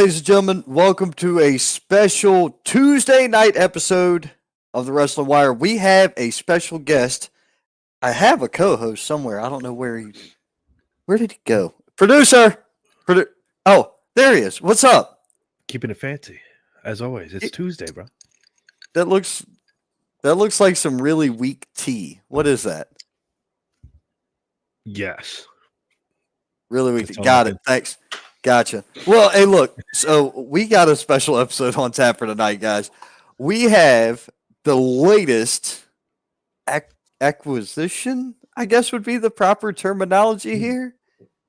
ladies and gentlemen, welcome to a special Tuesday night episode of the Wrestling Wire. We have a special guest. I have a co-host somewhere. I don't know where did he go? Producer! Oh, there he is. What's up? Keeping it fancy. As always, it's Tuesday, bro. That looks like some really weak tea. What is that? Yes. Really weak tea. Got it. Thanks. Gotcha. Well, hey, look. So we got a special episode on tap for tonight, guys. We have the latest acquisition, I guess would be the proper terminology here,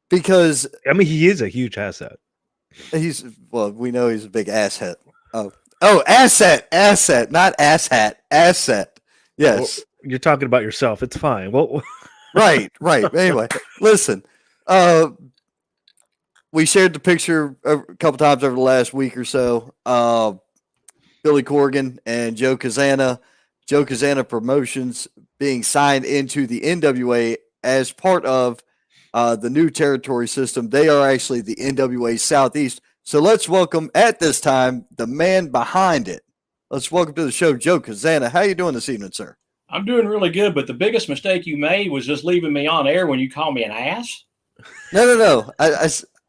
because I mean, he is a huge asset. We know he's a big asshat. Asset, not asshat, asset. Yes. Well, you're talking about yourself. It's fine. Well, right. Anyway, listen. We shared the picture a couple times over the last week or so. Billy Corgan and Joe Cazana Promotions being signed into the NWA as part of the new territory system. They are actually the NWA Southeast. So let's welcome at this time the man behind it. Let's welcome to the show, Joe Cazana. How you doing this evening, sir? I'm doing really good, but the biggest mistake you made was just leaving me on air when you called me an ass. No.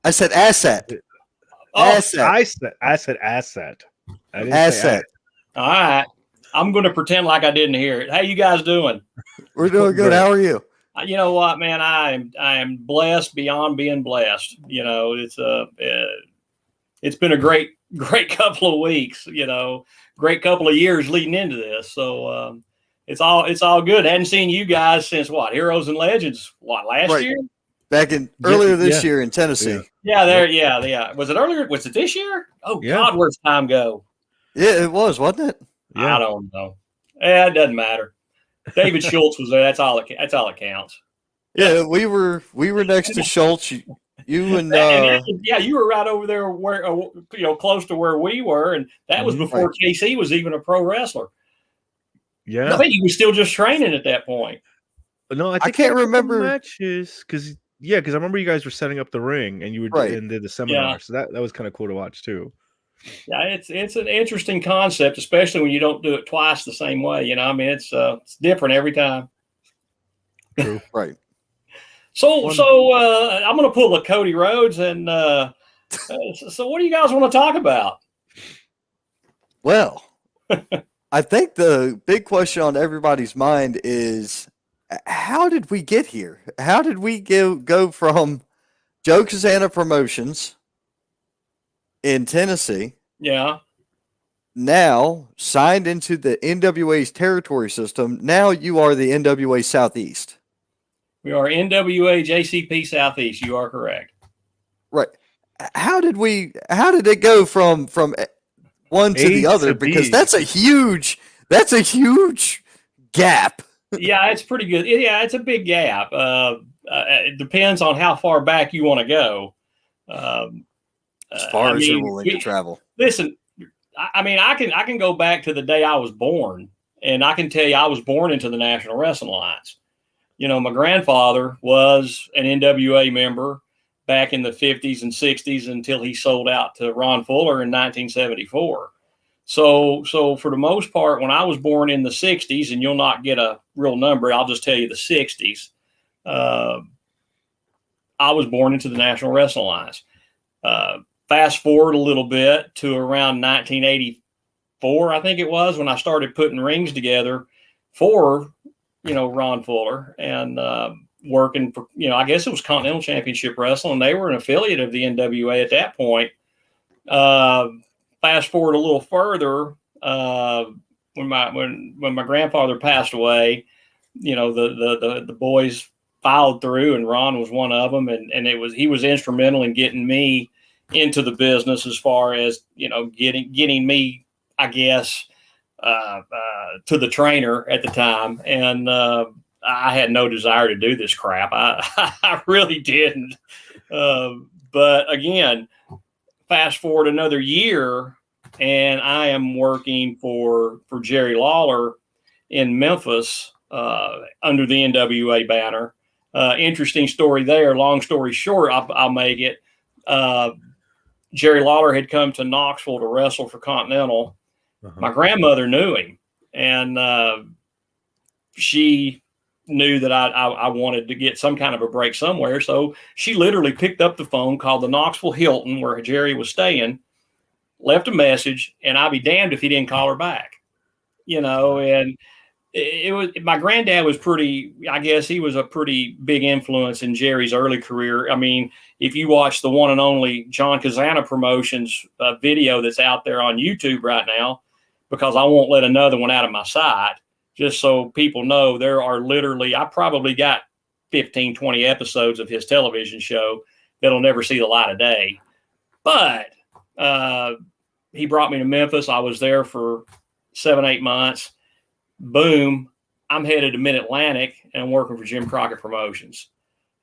I said asset. Asset. I said asset. I didn't say All right. I'm going to pretend like I didn't hear it. How you guys doing? We're doing good. How are you? You know what, man? I am blessed beyond being blessed. You know, it's been a great couple of weeks. You know, great couple of years leading into this. So it's all good. Hadn't seen you guys since what? Heroes and Legends? What, last year? Back in earlier this year in Tennessee. Yeah. Was it earlier? Was it this year? Oh God, where's time go? Yeah, it was, wasn't it? Yeah. I don't know. Yeah, it doesn't matter. David Schultz was there. That's all it counts. Yeah, we were next to Schultz. You and you were right over there where close to where we were, and that was before KC was even a pro wrestler. Yeah, I think he was still just training at that point. No, I can't remember matches because I remember you guys were setting up the ring and you were and did the seminar, so that was kind of cool to watch too. Yeah, it's an interesting concept, especially when you don't do it twice the same way. You know, I mean, it's different every time. True, right. So I'm going to pull a Cody Rhodes, and so what do you guys want to talk about? Well, I think the big question on everybody's mind is, how did we get here? How did we go from Joe Cazana Promotions in Tennessee? Yeah. Now signed into the NWA's territory system. Now you are the NWA Southeast. We are NWA JCP Southeast. You are correct. Right. How did it go from one to the other? Because that's a huge gap. Yeah, it's pretty good. Yeah, it's a big gap. It depends on how far back you want to go. As far as you're willing to travel. Listen, I mean, I can go back to the day I was born, and I can tell you I was born into the National Wrestling Alliance. You know, my grandfather was an NWA member back in the 50s and 60s until he sold out to Ron Fuller in 1974. So for the most part, when I was born in the 60s, and you'll not get a real number, I'll just tell you the 60s, I was born into the National Wrestling Alliance. Fast forward a little bit to around 1984, I think it was, when I started putting rings together for, Ron Fuller and working for, I guess it was Continental Championship Wrestling. They were an affiliate of the NWA at that point. Fast forward a little further, when my grandfather passed away, the boys filed through, and Ron was one of them, and he was instrumental in getting me into the business as far as getting me, I guess, to the trainer at the time, and I had no desire to do this crap. I really didn't. But again, fast forward another year, and I am working for Jerry Lawler in Memphis under the NWA banner. Interesting story there. Long story short, I'll make it. Jerry Lawler had come to Knoxville to wrestle for Continental. My grandmother knew him, and she knew that I wanted to get some kind of a break somewhere. So she literally picked up the phone, called the Knoxville Hilton where Jerry was staying, left a message, and I'd be damned if he didn't call her back, and it was, my granddad was I guess he was a pretty big influence in Jerry's early career. I mean, if you watch the one and only Joe Cazana Promotions video that's out there on YouTube right now, because I won't let another one out of my sight, just so people know, there are literally, I probably got 15, 20 episodes of his television show that'll never see the light of day. But he brought me to Memphis. I was there for 7-8 months. Boom, I'm headed to Mid-Atlantic and I'm working for Jim Crockett Promotions.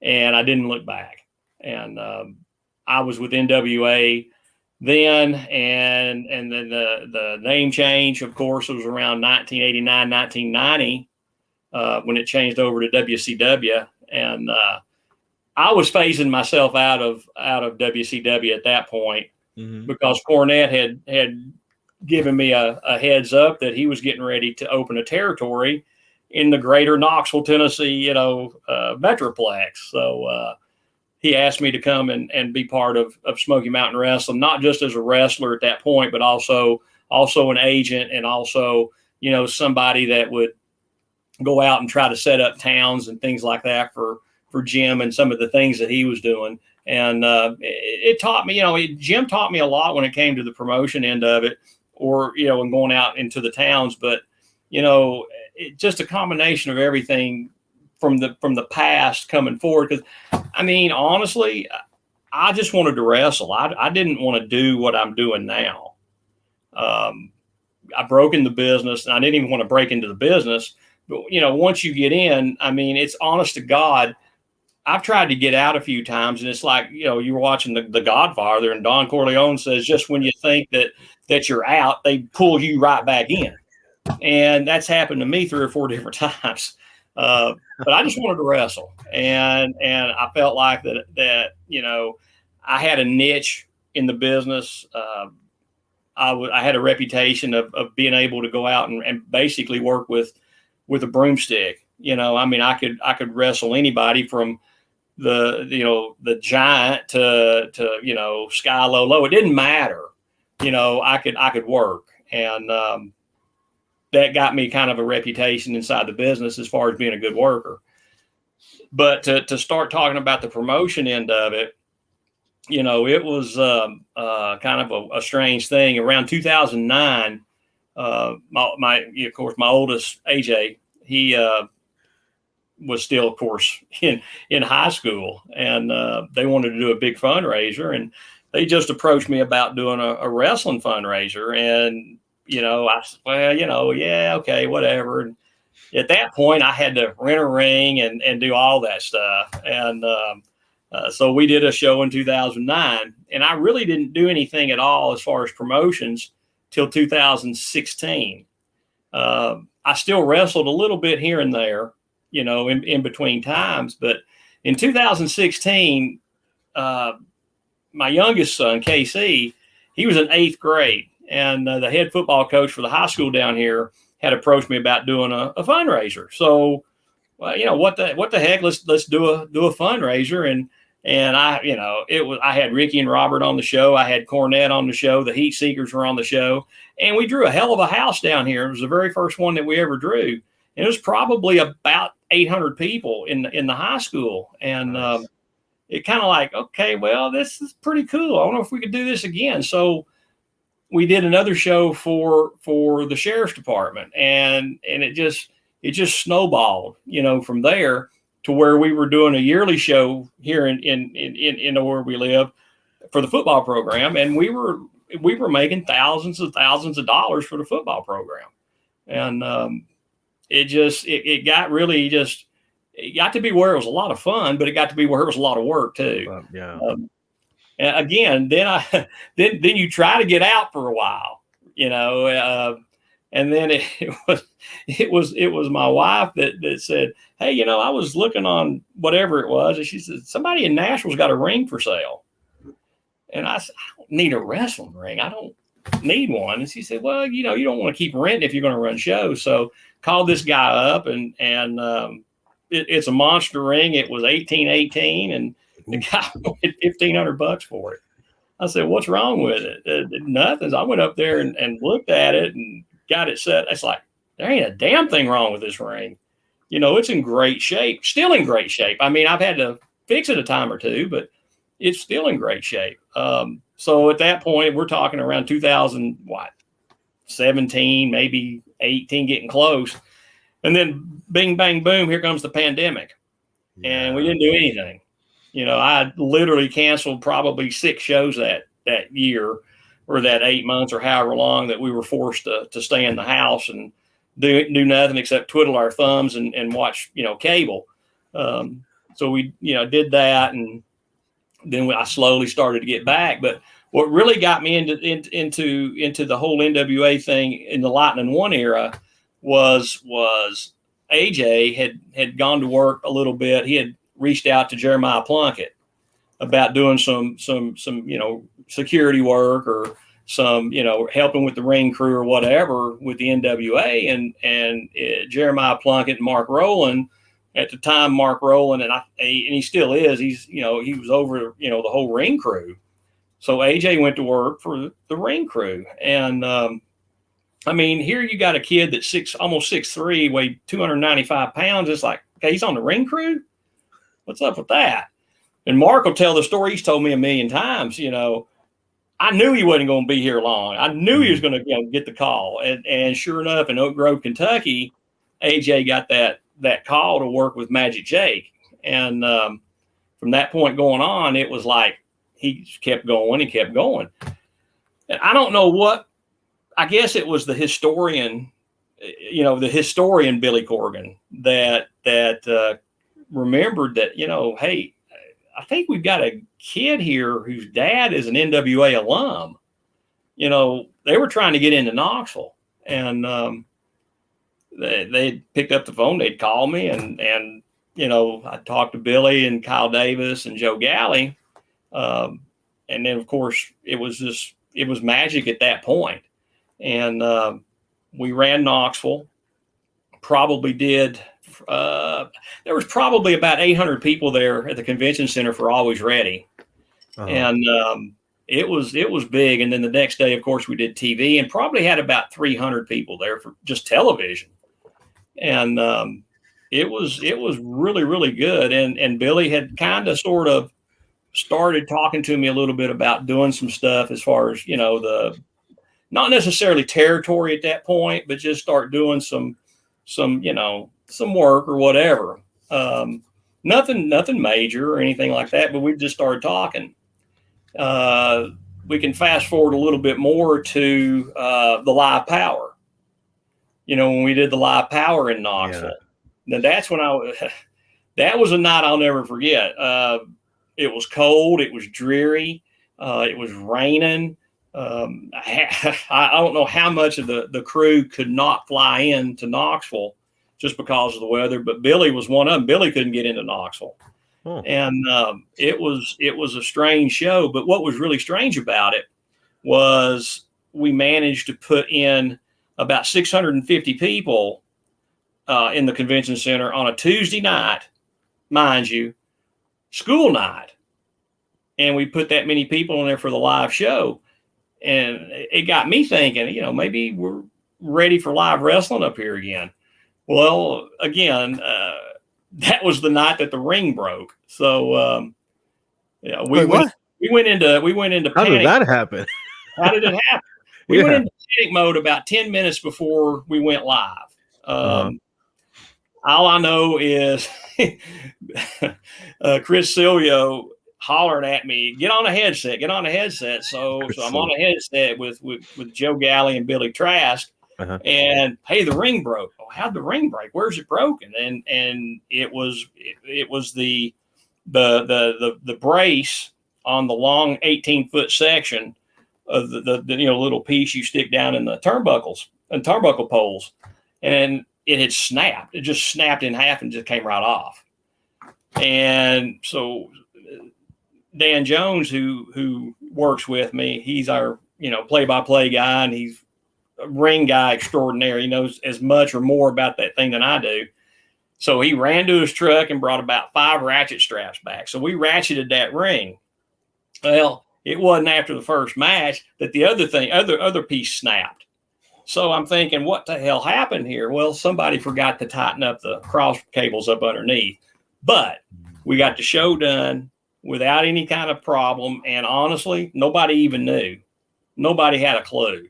And I didn't look back. And I was with NWA then, and then the name change, of course, was around 1989, 1990 when it changed over to WCW. And I was phasing myself out of WCW at that point because Cornette had given me a heads up that he was getting ready to open a territory in the greater Knoxville, Tennessee, Metroplex. So he asked me to come and be part of Smoky Mountain Wrestling, not just as a wrestler at that point, but also an agent, and also, somebody that would go out and try to set up towns and things like that for Jim and some of the things that he was doing. And it taught me, Jim taught me a lot when it came to the promotion end of it, or, and going out into the towns. But, just a combination of everything from the past coming forward. Because, I mean, honestly, I just wanted to wrestle. I didn't want to do what I'm doing now. I broke in the business, and I didn't even want to break into the business. But, once you get in, I mean, it's honest to God, I've tried to get out a few times, and it's like, you're watching the Godfather, and Don Corleone says, just when you think that you're out, they pull you right back in. And that's happened to me 3 or 4 different times. But I just wanted to wrestle, and I felt like that I had a niche in the business. I had a reputation of being able to go out and basically work with a broomstick. I mean, I could wrestle anybody from the giant to Sky Low. It didn't matter. I could work, and that got me kind of a reputation inside the business as far as being a good worker. But to start talking about the promotion end of it, it was kind of a strange thing. Around 2009, of course, my oldest, AJ, he was still, of course, in high school, and they wanted to do a big fundraiser, and they just approached me about doing a wrestling fundraiser. And I said, well, yeah, okay, whatever. And at that point, I had to rent a ring and do all that stuff. And so we did a show in 2009, and I really didn't do anything at all as far as promotions till 2016. I still wrestled a little bit here and there, in between times. But in 2016, my youngest son, KC, he was in 8th grade. And the head football coach for the high school down here had approached me about doing a fundraiser. So, well, what the heck? Let's do a fundraiser. And I had Ricky and Robert on the show. I had Cornette on the show. The Heat Seekers were on the show, and we drew a hell of a house down here. It was the very first one that we ever drew, and it was probably about 800 people in the high school. And nice. It kind of like, okay, well, this is pretty cool. I don't know if we could do this again. So we did another show for the sheriff's department, and it just snowballed, from there to where we were doing a yearly show here in where we live for the football program, and we were making thousands of dollars for the football program, and it got really it got to be where it was a lot of fun, but it got to be where it was a lot of work too. And again, then you try to get out for a while, and then it was my wife that said, hey, I was looking on whatever it was, and she said, somebody in Nashville's got a ring for sale. And I said, I don't need a wrestling ring. I don't need one. And she said, well, you don't want to keep renting if you're going to run shows. So called this guy up, and it's a monster ring. It was 1818, and the guy wanted $1,500 for it. I said, what's wrong with it? Nothing. I went up there and looked at it and got it set. It's like, there ain't a damn thing wrong with this ring. It's in great shape, still in great shape. I mean, I've had to fix it a time or two, but it's still in great shape. So at that point, we're talking around 2017, maybe 18, getting close. And then bing, bang, boom, here comes the pandemic. And we didn't do anything. I literally canceled probably 6 shows that year, or that 8 months, or however long that we were forced to stay in the house and do nothing except twiddle our thumbs and watch, cable. So we, did that, and then I slowly started to get back. But what really got me into the whole NWA thing in the Lightning One era was AJ had gone to work a little bit. He had reached out to Jeremiah Plunkett about doing some security work, or some helping with the ring crew or whatever with the NWA, and Jeremiah Plunkett and Mark Rowland. At the time, Mark Rowland, and he still is, he was over the whole ring crew. So AJ went to work for the ring crew, and I mean, here you got a kid that's almost 6'3", weighed 295 pounds. It's like, okay, he's on the ring crew. What's up with that? And Mark will tell the story he's told me a million times. I knew he wasn't going to be here long. I knew he was going to get the call. And sure enough, in Oak Grove, Kentucky, AJ got that call to work with Magic Jake. And from that point going on, it was like he kept going and kept going. And I don't know what, I guess it was the historian Billy Corgan that remembered that, hey, I think we've got a kid here whose dad is an NWA alum. They were trying to get into Knoxville, and they picked up the phone. They'd call me, and I talked to Billy and Kyle Davis and Joe Galley. And then of course it was magic at that point. And we ran Knoxville, probably did, there was probably about 800 people there at the convention center for Always Ready. Uh-huh. And it was big. And then the next day, of course, we did TV, and probably had about 300 people there for just television. And it was really, really good. And Billy had kind of sort of started talking to me a little bit about doing some stuff as far as, not necessarily territory at that point, but just start doing some work or whatever. Nothing major or anything like that, but we just started talking. We can fast forward a little bit more to the Live Power. When we did the Live Power in Knoxville. Yeah. Now that's when that was a night I'll never forget. It was cold. It was dreary. It was raining. I don't know how much of the crew could not fly into Knoxville just because of the weather, but Billy was one of them. Billy couldn't get into Knoxville. Oh. And it was a strange show, but what was really strange about it was we managed to put in about 650 people in the convention center on a Tuesday night, mind you, school night. And we put that many people in there for the live show. And it got me thinking, maybe we're ready for live wrestling up here again. Well, again, that was the night that the ring broke. So, we went into How panic. did that happen? How did it happen? We went into panic mode about 10 minutes before we went live. All I know is Chris Silvio hollered at me, get on a headset. So I'm on a headset with Joe Galley and Billy Trask. Uh-huh. And hey, the ring broke. Oh, how'd the ring break? Where's it broken? And it was the brace on the long 18-foot section of the little piece you stick down in the turnbuckles and turnbuckle poles, and it had snapped. It just snapped in half and just came right off. And so Dan Jones, who works with me, he's our, play-by-play guy, and he's a ring guy extraordinaire. He knows as much or more about that thing than I do. So he ran to his truck and brought about 5 ratchet straps back. So we ratcheted that ring. Well, it wasn't after the first match that the other piece snapped. So I'm thinking, what the hell happened here? Well, somebody forgot to tighten up the cross cables up underneath. But we got the show done without any kind of problem. And honestly, nobody even knew. Nobody had a clue.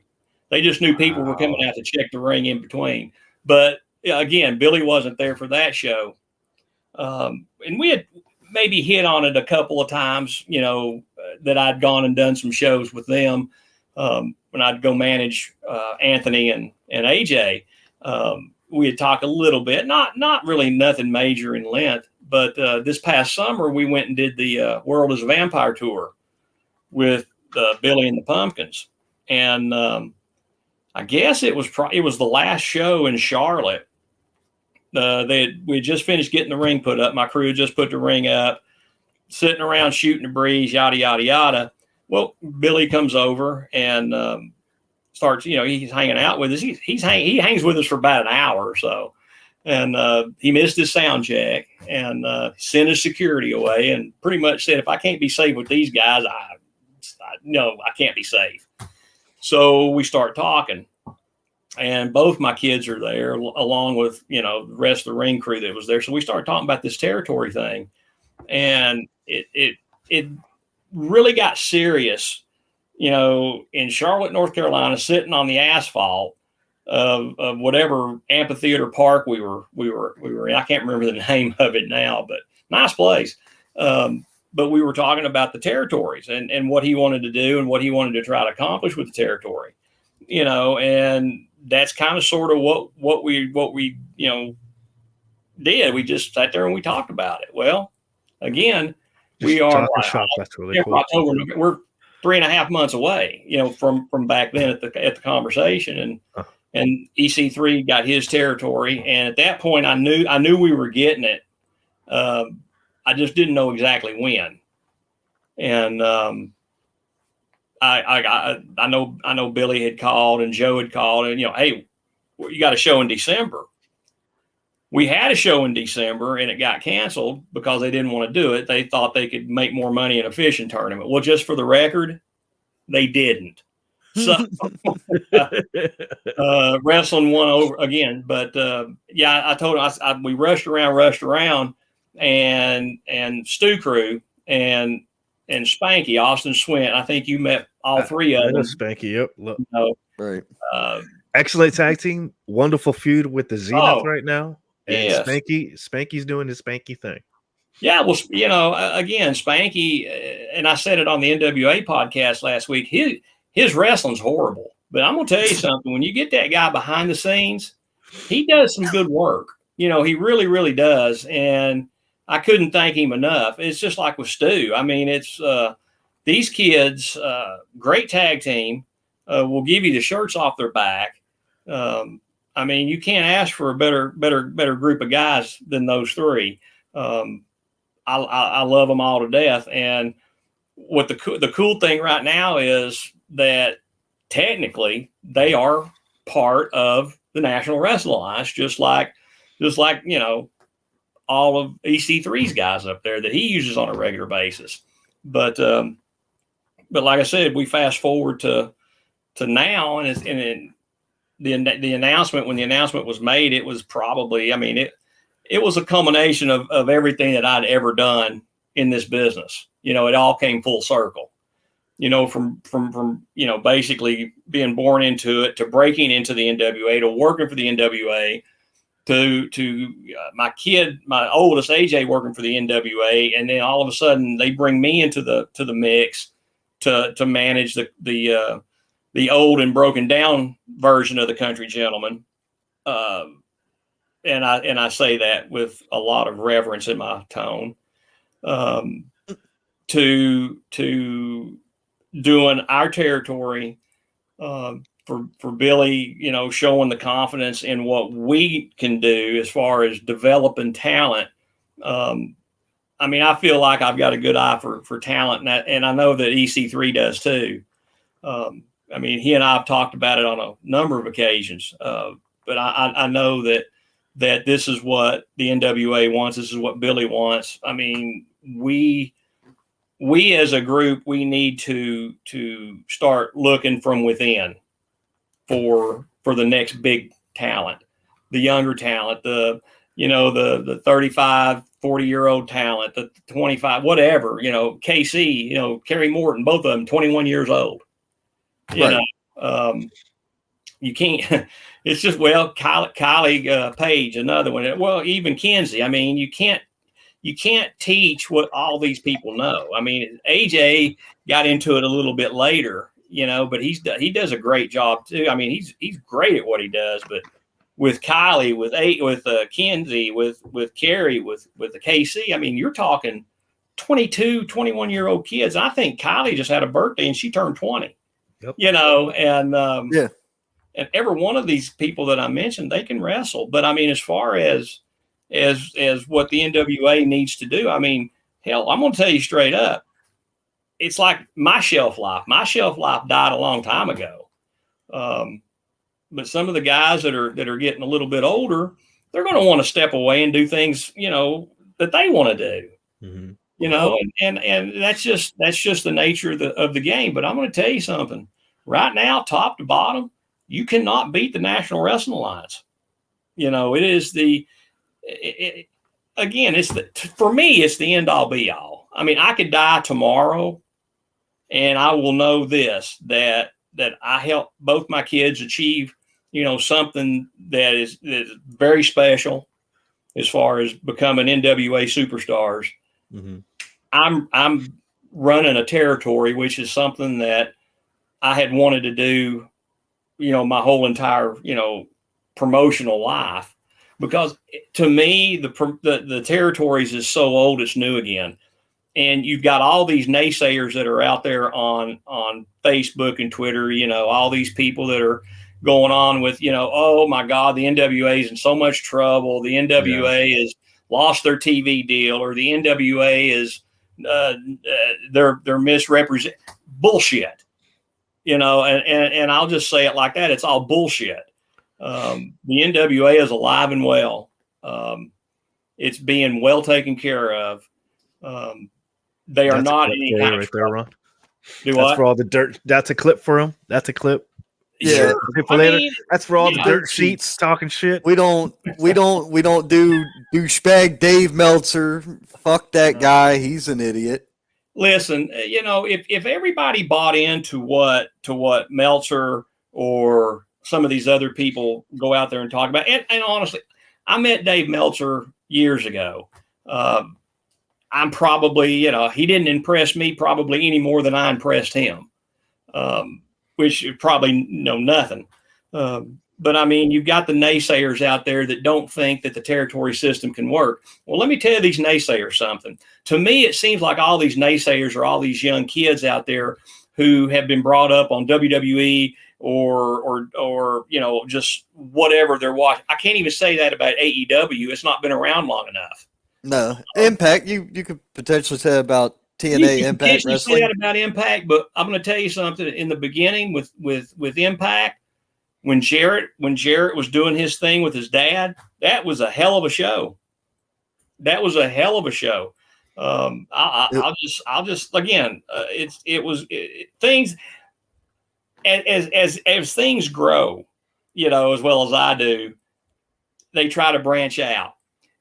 They just knew people were coming out to check the ring in between. But again, Billy wasn't there for that show. And we had maybe hit on it a couple of times, that I'd gone and done some shows with them when I'd go manage Anthony and AJ. We had talked a little bit, not really nothing major in length, but this past summer we went and did the World is a Vampire tour with Billy and the Pumpkins, and I guess it was the last show in Charlotte. We had just finished getting the ring put up. My crew had just put the ring up, sitting around shooting the breeze, yada yada yada. Well, Billy comes over and starts, he's hanging out with us. He hangs with us for about an hour or so. And he missed his sound check and sent his security away and pretty much said, if I can't be safe with these guys, I can't be safe. So we start talking. And both my kids are there along with, the rest of the ring crew that was there. So we started talking about this territory thing. And it really got serious, in Charlotte, North Carolina, sitting on the asphalt of whatever amphitheater park we were in. I can't remember the name of it now, but nice place. But we were talking about the territories and what he wanted to do and what he wanted to try to accomplish with the territory, and that's kind of sort of what we did. We just sat there and we talked about it. Well, again, we are that's really cool. October, we're 3.5 months away, from back then at the conversation, and EC3 got his territory, and at that point, I knew we were getting it. I just didn't know exactly when, and I know Billy had called and Joe had called, and hey, you got a show in December. We had a show in December and it got canceled because they didn't want to do it. They thought they could make more money in a fishing tournament. Well, just for the record, they didn't. So wrestling won over again. But I told him we rushed around and Stu Crew and Spanky, Austin Swint. I think you met all 3 of them. Spanky, yep. Look. Right. Excellent tag team. Wonderful feud with the Zenith right now. And yes. Spanky's doing his Spanky thing. Yeah, well, again, Spanky, and I said it on the NWA podcast last week, his wrestling's horrible. But I'm going to tell you something. When you get that guy behind the scenes, he does some good work. He really, really does. And I couldn't thank him enough. It's just like with Stu. I mean, it's these kids, great tag team, will give you the shirts off their back. I mean, you can't ask for a better group of guys than those 3. I love them all to death. And what the cool thing right now is that technically they are part of the National Wrestling Alliance, just like all of EC3's guys up there that he uses on a regular basis. But like I said, we fast forward to now, and the announcement, when the announcement was made, it was probably, it was a culmination of everything that I'd ever done in this business. It all came full circle, from basically being born into it, to breaking into the NWA, to working for the NWA, to my oldest AJ working for the NWA. And then all of a sudden they bring me into the mix to manage the old and broken down version of the Country Gentleman. And I say that with a lot of reverence in my tone, to doing our territory, for Billy, showing the confidence in what we can do as far as developing talent. I mean, I feel like I've got a good eye for talent, and I know that EC3 does too. I mean, he and I have talked about it on a number of occasions, but I know that this is what the NWA wants. This is what Billy wants. I mean, we as a group, we need to start looking from within for the next big talent, the younger talent, the 35, 40-year-old talent, the 25, whatever, KC, Kerry Morton, both of them 21 years old. You know, you can't, it's just, Kylie Page, another one. Well, even Kenzie. I mean, you can't teach what all these people know. I mean, AJ got into it a little bit later, but he does a great job too. I mean, he's great at what he does, but with Kylie, with Kenzie, with Kerry, with the KC, I mean, you're talking 22, 21-year-old kids. I think Kylie just had a birthday and she turned 20. Yep. And every one of these people that I mentioned, they can wrestle. But I mean, as far as what the NWA needs to do, I mean, hell, I'm going to tell you straight up, it's like my shelf life. My shelf life died a long time ago. But some of the guys that are getting a little bit older, they're going to want to step away and do things, that they want to do. Mm-hmm. And that's just the nature of the game. But I'm going to tell you something. Right now, top to bottom, you cannot beat the National Wrestling Alliance. It is for me, it's the end all be all. I mean, I could die tomorrow and I will know this, that I helped both my kids achieve, something that is very special as far as becoming NWA superstars. Mm-hmm. I'm running a territory, which is something that I had wanted to do, my whole entire, promotional life, because to me, the territories is so old, it's new again. And you've got all these naysayers that are out there on Facebook and Twitter, all these people that are going on with, oh my God, the NWA is in so much trouble. The NWA has lost their TV deal, or the NWA is they're misrepresent bullshit. And I'll just say it like that. It's all bullshit. The NWA is alive and well. It's being well taken care of. They are not any kind of trouble. That's for all the dirt. That's a clip for them. That's a clip. Yeah. That's for all the dirt sheets talking shit. We don't do douchebag Dave Meltzer. Fuck that guy. He's an idiot. Listen, if everybody bought into what Meltzer or some of these other people go out there and talk about, and honestly, I met Dave Meltzer years ago. I'm probably, he didn't impress me probably any more than I impressed him, which is probably nothing. But I mean, you've got the naysayers out there that don't think that the territory system can work. Well, let me tell these naysayers something. To me, it seems like all these naysayers are all these young kids out there who have been brought up on WWE or just whatever they're watching. I can't even say that about AEW. It's not been around long enough. No, Impact. You could potentially say about TNA Impact Wrestling. Say that about Impact, but I'm going to tell you something. In the beginning with Impact, when Jarrett was doing his thing with his dad, that was a hell of a show. I'll just again, things as things grow, as well as I do, they try to branch out,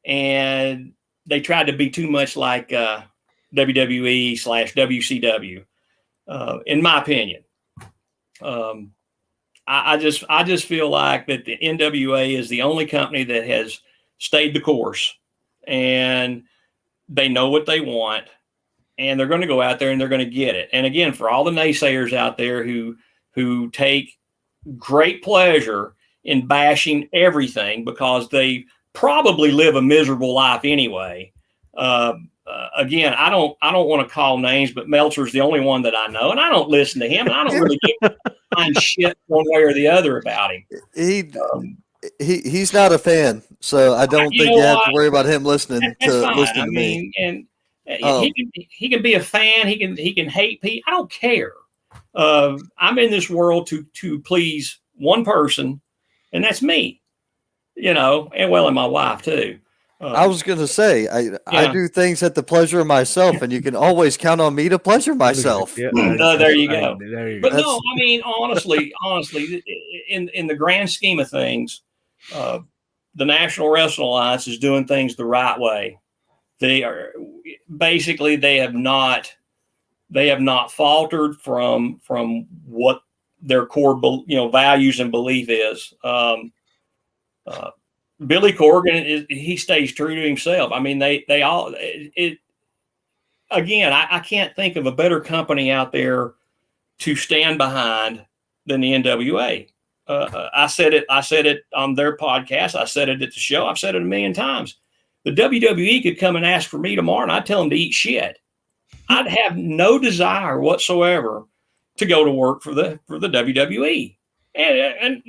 and they tried to be too much like WWE/WCW, in my opinion. I just feel like that the NWA is the only company that has stayed the course, and they know what they want, and they're going to go out there and they're going to get it. And again, for all the naysayers out there who take great pleasure in bashing everything because they probably live a miserable life anyway. Again, I don't want to call names, but Meltzer's the only one that I know, and I don't listen to him, and I don't really find shit one way or the other about him. He's not a fan, so I don't think you have to worry about him listening to me. And He can be a fan. He can hate people. I don't care. I'm in this world to please one person, and that's me. And my wife too. I was going to say, I do things at the pleasure of myself, and you can always count on me to pleasure myself. There you go. But no, I mean, honestly, in the grand scheme of things, the National Wrestling Alliance is doing things the right way. They have not faltered from what their core, values and belief is. Billy Corgan he stays true to himself. I mean, I can't think of a better company out there to stand behind than the NWA. I said it on their podcast. I said it at the show. I've said it a million times. The WWE could come and ask for me tomorrow, and I'd tell them to eat shit. I'd have no desire whatsoever to go to work for the WWE. And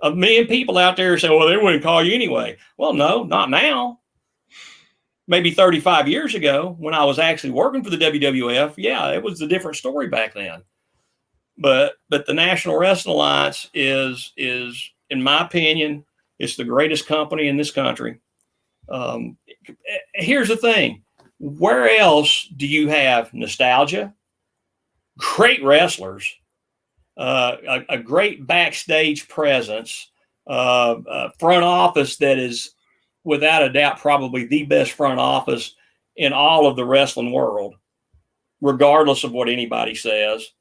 a million people out there say, well, they wouldn't call you anyway. Well, no, not now. Maybe 35 years ago when I was actually working for the WWF, yeah, it was a different story back then. But the National Wrestling Alliance is, in my opinion, it's the greatest company in this country. Here's the thing. Where else do you have nostalgia, great wrestlers, a great backstage presence, front office that is without a doubt probably the best front office in all of the wrestling world, regardless of what anybody says.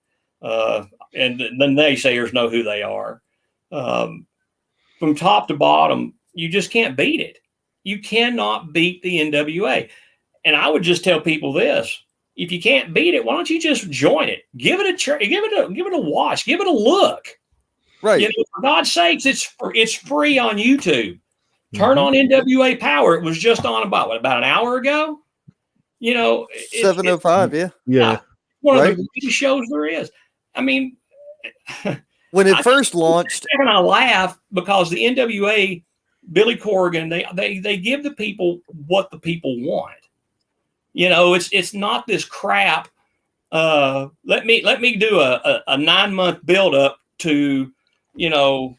And the naysayers know who they are. From top to bottom, you just can't beat it. You cannot beat the NWA. And I would just tell people this: if you can't beat it, why don't you just join it? Give it a watch, give it a look. Right. For God's sakes, it's free on YouTube. Turn on NWA Power. It was just on about an hour ago. 7:05. Yeah. One of the greatest shows there is. I mean, when it first launched, and I laugh because the NWA, Billy Corgan, they give the people what the people want. It's not this crap. Let me do a 9-month build up to,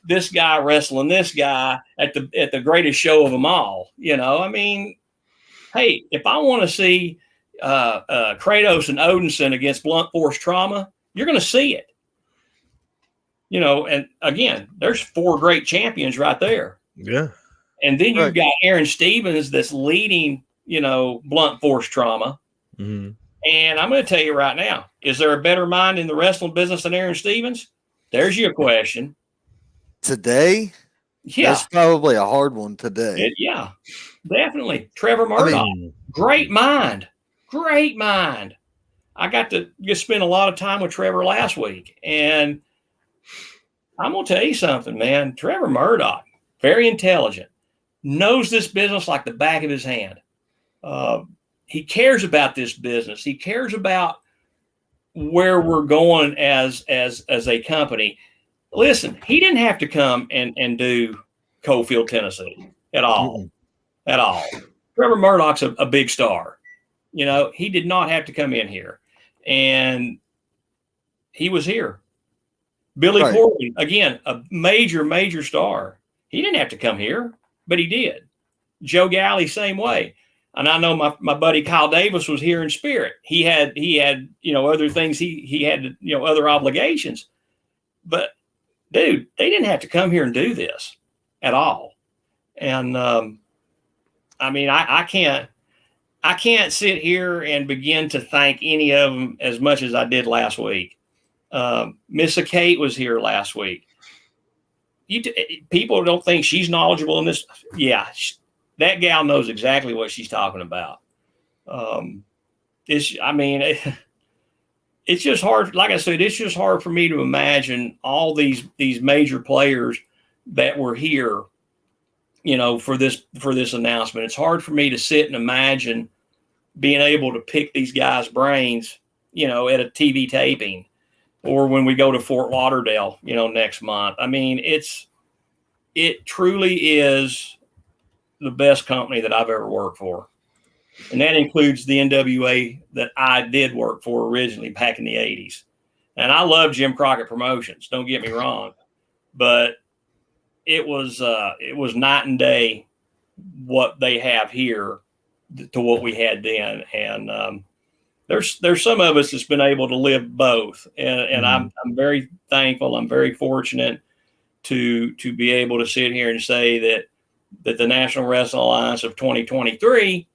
this guy wrestling this guy at the greatest show of them all. I mean, hey, if I want to see Kratos and Odinson against Blunt Force Trauma, you're going to see it. And again, there's 4 great champions right there. Yeah. And then you've got Aaron Stevens that's leading, Blunt Force Trauma. Mm-hmm. And I'm going to tell you right now, is there a better mind in the wrestling business than Aaron Stevens? There's your question. Today? Yeah. That's probably a hard one today. Yeah, definitely. Trevor Murdoch, great mind. Great mind. I got to just spend a lot of time with Trevor last week. And I'm going to tell you something, man. Trevor Murdoch, very intelligent, knows this business like the back of his hand. He cares about this business. He cares about where we're going as a company. Listen, he didn't have to come and do Coalfield, Tennessee at all. Mm-mm. At all. Trevor Murdoch's a big star. He did not have to come in here. And he was here. Billy Corgan, again, a major, major star. He didn't have to come here, but he did. Joe Galley, same way. And I know my buddy Kyle Davis was here in spirit. He had other things he had other obligations. But dude, they didn't have to come here and do this at all. And I mean, I can't sit here and begin to thank any of them as much as I did last week. Missa Kate was here last week. People don't think she's knowledgeable in this. Yeah, that gal knows exactly what she's talking about. It's just hard. Like I said, it's just hard for me to imagine all these major players that were here, for this announcement. It's hard for me to sit and imagine being able to pick these guys' brains, at a TV taping or when we go to Fort Lauderdale, next month. I mean, it truly is the best company that I've ever worked for. And that includes the NWA that I did work for originally back in the 80s. And I love Jim Crockett Promotions, don't get me wrong, but it was night and day what they have here to what we had then. And there's some of us that's been able to live both. And I'm very thankful. I'm very fortunate to be able to sit here and say that the National Wrestling Alliance of 2023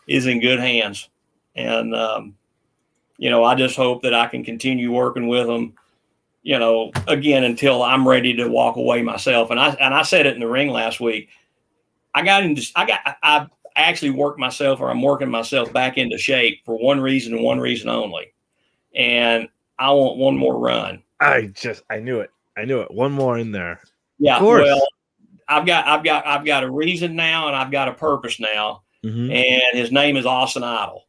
is in good hands. And, I just hope that I can continue working with them, again, until I'm ready to walk away myself. And I said it in the ring last week. I actually worked myself, or I'm working myself back into shape for one reason and one reason only. And I want one more run. I knew it. One more in there. Yeah. Well, I've got a reason now, and I've got a purpose now. Mm-hmm. And his name is Austin Idol.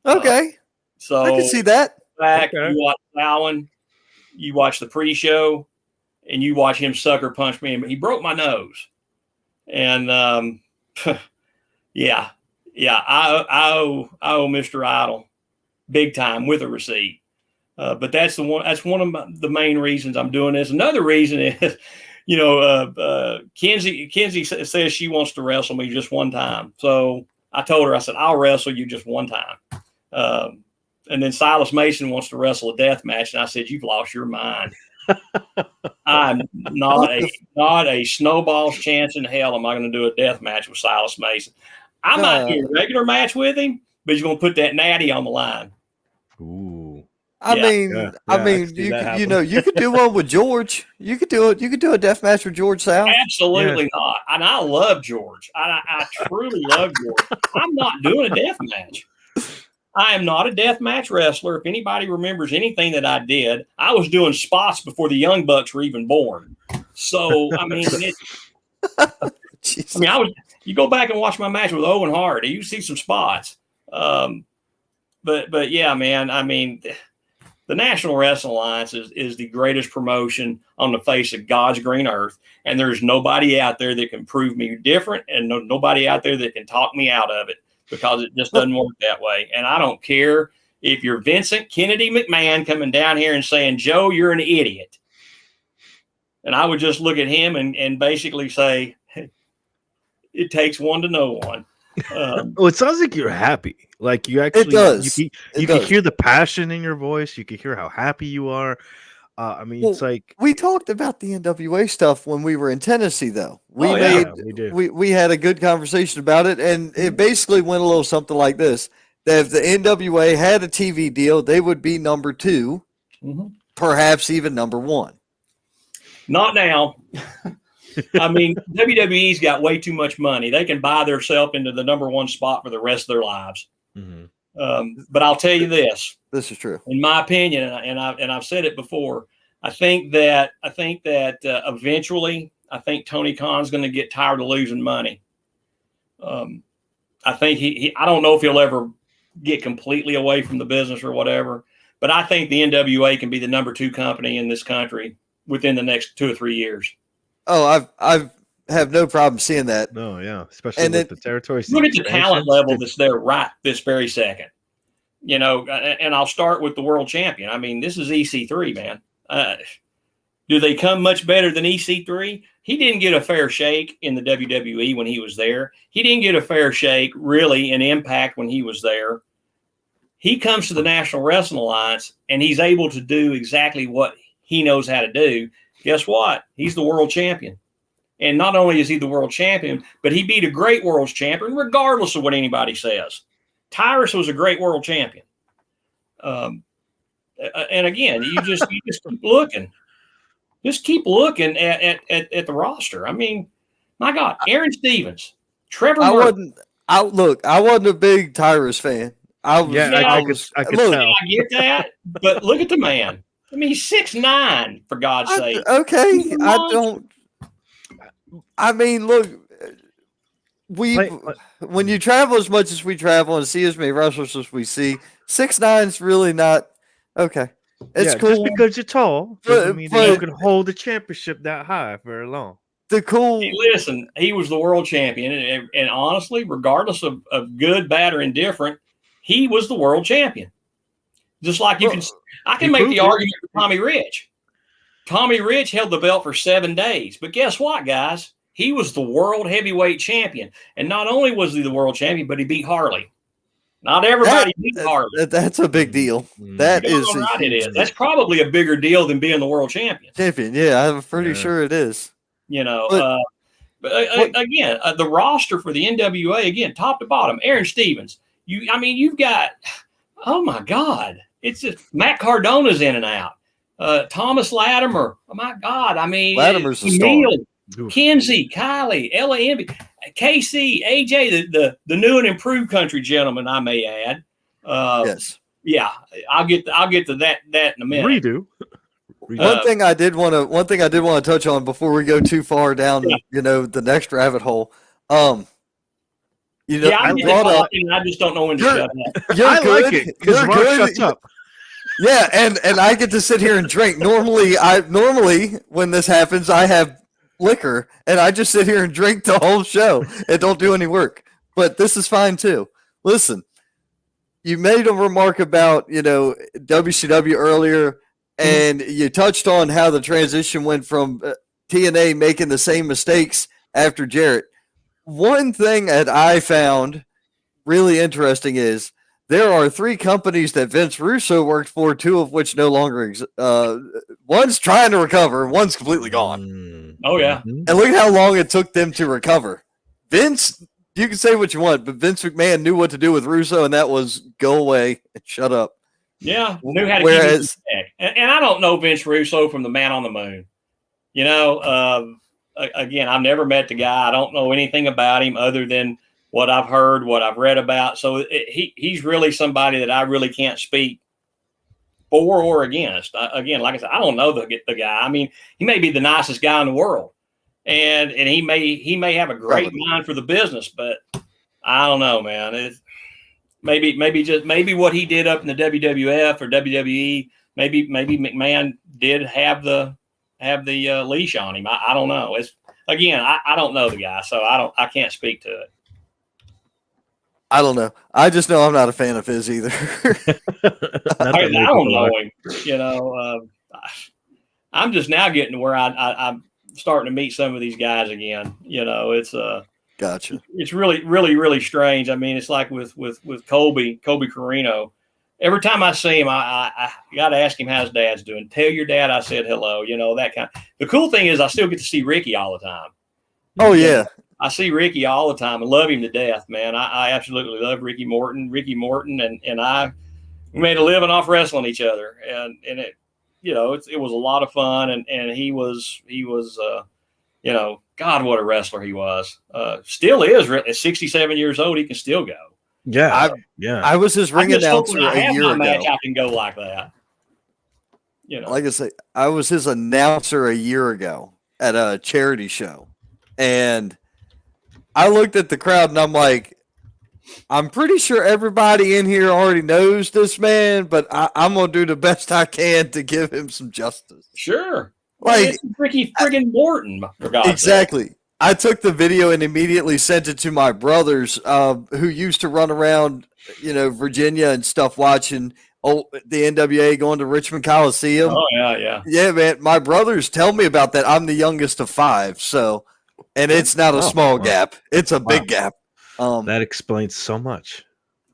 Okay. So I can see that. You watch Allen, you watch the pre-show, and you watch him sucker punch me. He broke my nose. And I owe Mr. Idol big time with a receipt. But that's one of the main reasons I'm doing this. Another reason is, Kenzie says she wants to wrestle me just one time. So I told her, I said, I'll wrestle you just one time. And then Silas Mason wants to wrestle a death match. And I said, you've lost your mind. I'm not a snowball's chance in hell am I going to do a death match with Silas Mason. I might do a regular match with him, but he's going to put that natty on the line. Ooh. I mean, you could do one with George. You could do a death match with George South. Absolutely not. And I love George. I truly love George. I'm not doing a death match. I am not a death match wrestler. If anybody remembers anything that I did, I was doing spots before the Young Bucks were even born. So, I mean, you go back and watch my match with Owen Hart, you see some spots. But yeah, man, I mean, the National Wrestling Alliance is the greatest promotion on the face of God's green earth. And there's nobody out there that can prove me different, and nobody out there that can talk me out of it, because it just doesn't work that way. And I don't care if you're Vincent Kennedy McMahon coming down here and saying, Joe, you're an idiot. And I would just look at him and basically say, hey, it takes one to know one. It sounds like you're happy. Like you actually, it does. You can hear the passion in your voice. You can hear how happy you are. It's like we talked about the NWA stuff when we were in Tennessee, though. We did. We had a good conversation about it, and it basically went a little something like this: that if the NWA had a TV deal, they would be number 2, perhaps even number 1. Not now. I mean, WWE's got way too much money. They can buy themselves into the number 1 spot for the rest of their lives. But I'll tell you this. This is true. In my opinion, and I've said it before, I think that eventually, I think Tony Khan's going to get tired of losing money. I think I don't know if he'll ever get completely away from the business or whatever, but I think the NWA can be the number 2 company in this country within the next 2 or 3 years. Oh, I have no problem seeing that. No, yeah, especially with the territory. Look at the talent level that's there right this very second. And I'll start with the world champion. I mean, this is EC3, man. Do they come much better than EC3? He didn't get a fair shake in the WWE when he was there. He didn't get a fair shake, really, in Impact when he was there. He comes to the National Wrestling Alliance, and he's able to do exactly what he knows how to do. Guess what? He's the world champion. And not only is he the world champion, but he beat a great world champion, regardless of what anybody says. Tyrus was a great world champion. And again, you just keep looking. Just keep looking at the roster. I mean, my God, Aaron Stevens, Trevor Murphy. I wasn't a big Tyrus fan. I could tell. I get that, but look at the man. I mean, he's 6'9", for God's sake. Okay, I mean, look, when you travel as much as we travel and see as many wrestlers as we see, 6'9" is really not okay. It's cool. Just because you're tall doesn't mean that you can hold the championship that high very long. cool. Listen, he was the world champion, and honestly, regardless of good, bad, or indifferent, he was the world champion. Just like I can make the argument for Tommy Rich. Tommy Rich held the belt for 7 days, but guess what, guys? He was the world heavyweight champion, and not only was he the world champion, but he beat Harley. Not everybody beat Harley. That's a big deal. That is right. It is. That's probably a bigger deal than being the world champion. Yeah, I'm pretty sure it is. You know, but again, the roster for the NWA, again, top to bottom, Aaron Stevens. You've got, oh my God, it's just Matt Cardona's in and out. Thomas Latimer. Oh my God. I mean, Latimer's a star. Kenzie, Kylie, Ella Envy, KC, AJ, the new and improved country gentleman, I may add. Yes. Yeah, I'll get to that in a minute. Redo. One thing I did want to touch on before we go too far down, the next rabbit hole. I just don't know when to shut up. I like it because Mark shuts up. Yeah, and I get to sit here and drink. Normally when this happens, I have liquor, and I just sit here and drink the whole show and don't do any work. But this is fine too. Listen, you made a remark about WCW earlier, and you touched on how the transition went from TNA making the same mistakes after Jarrett. One thing that I found really interesting is there are 3 companies that Vince Russo worked for, 2 of which no longer exist. One's trying to recover, one's completely gone. Oh, yeah. And look at how long it took them to recover. Vince, you can say what you want, but Vince McMahon knew what to do with Russo, and that was go away and shut up. Yeah, knew how to keep it in. And I don't know Vince Russo from the Man on the Moon. Again, I've never met the guy. I don't know anything about him other than what I've heard, what I've read about. So he's really somebody that I really can't speak for or against. Again, like I said, I don't know the guy. I mean, he may be the nicest guy in the world, and he may have a great mind for the business, but I don't know, man. It's maybe what he did up in the WWF or WWE. Maybe McMahon did have the leash on him. I don't know. I don't know the guy, so I can't speak to it. I don't know. I just know I'm not a fan of his either. I don't know him. I'm just now getting to where I'm starting to meet some of these guys again. It's gotcha. It's really, really, really strange. I mean, it's like with Colby Carino. Every time I see him, I got to ask him how his dad's doing. Tell your dad I said hello. That kind. The cool thing is I still get to see Ricky all the time. Oh yeah. I see Ricky all the time and love him to death, man. I absolutely love Ricky Morton, and I made a living off wrestling each other, and it, it was a lot of fun, and he was, God, what a wrestler he was. Still is. At 67 years old, he can still go. Yeah, I was his ring announcer a year ago. Match, I can go like that. Like I say, I was his announcer a year ago at a charity show, and I looked at the crowd and I'm like, I'm pretty sure everybody in here already knows this man, but I'm going to do the best I can to give him some justice. Sure. Like Ricky friggin' Morton. Exactly. I took the video and immediately sent it to my brothers who used to run around, Virginia and stuff watching the NWA going to Richmond Coliseum. Oh, yeah. Yeah, man. My brothers tell me about that. I'm the youngest of 5, so... And it's not a small gap. It's a big gap. That explains so much.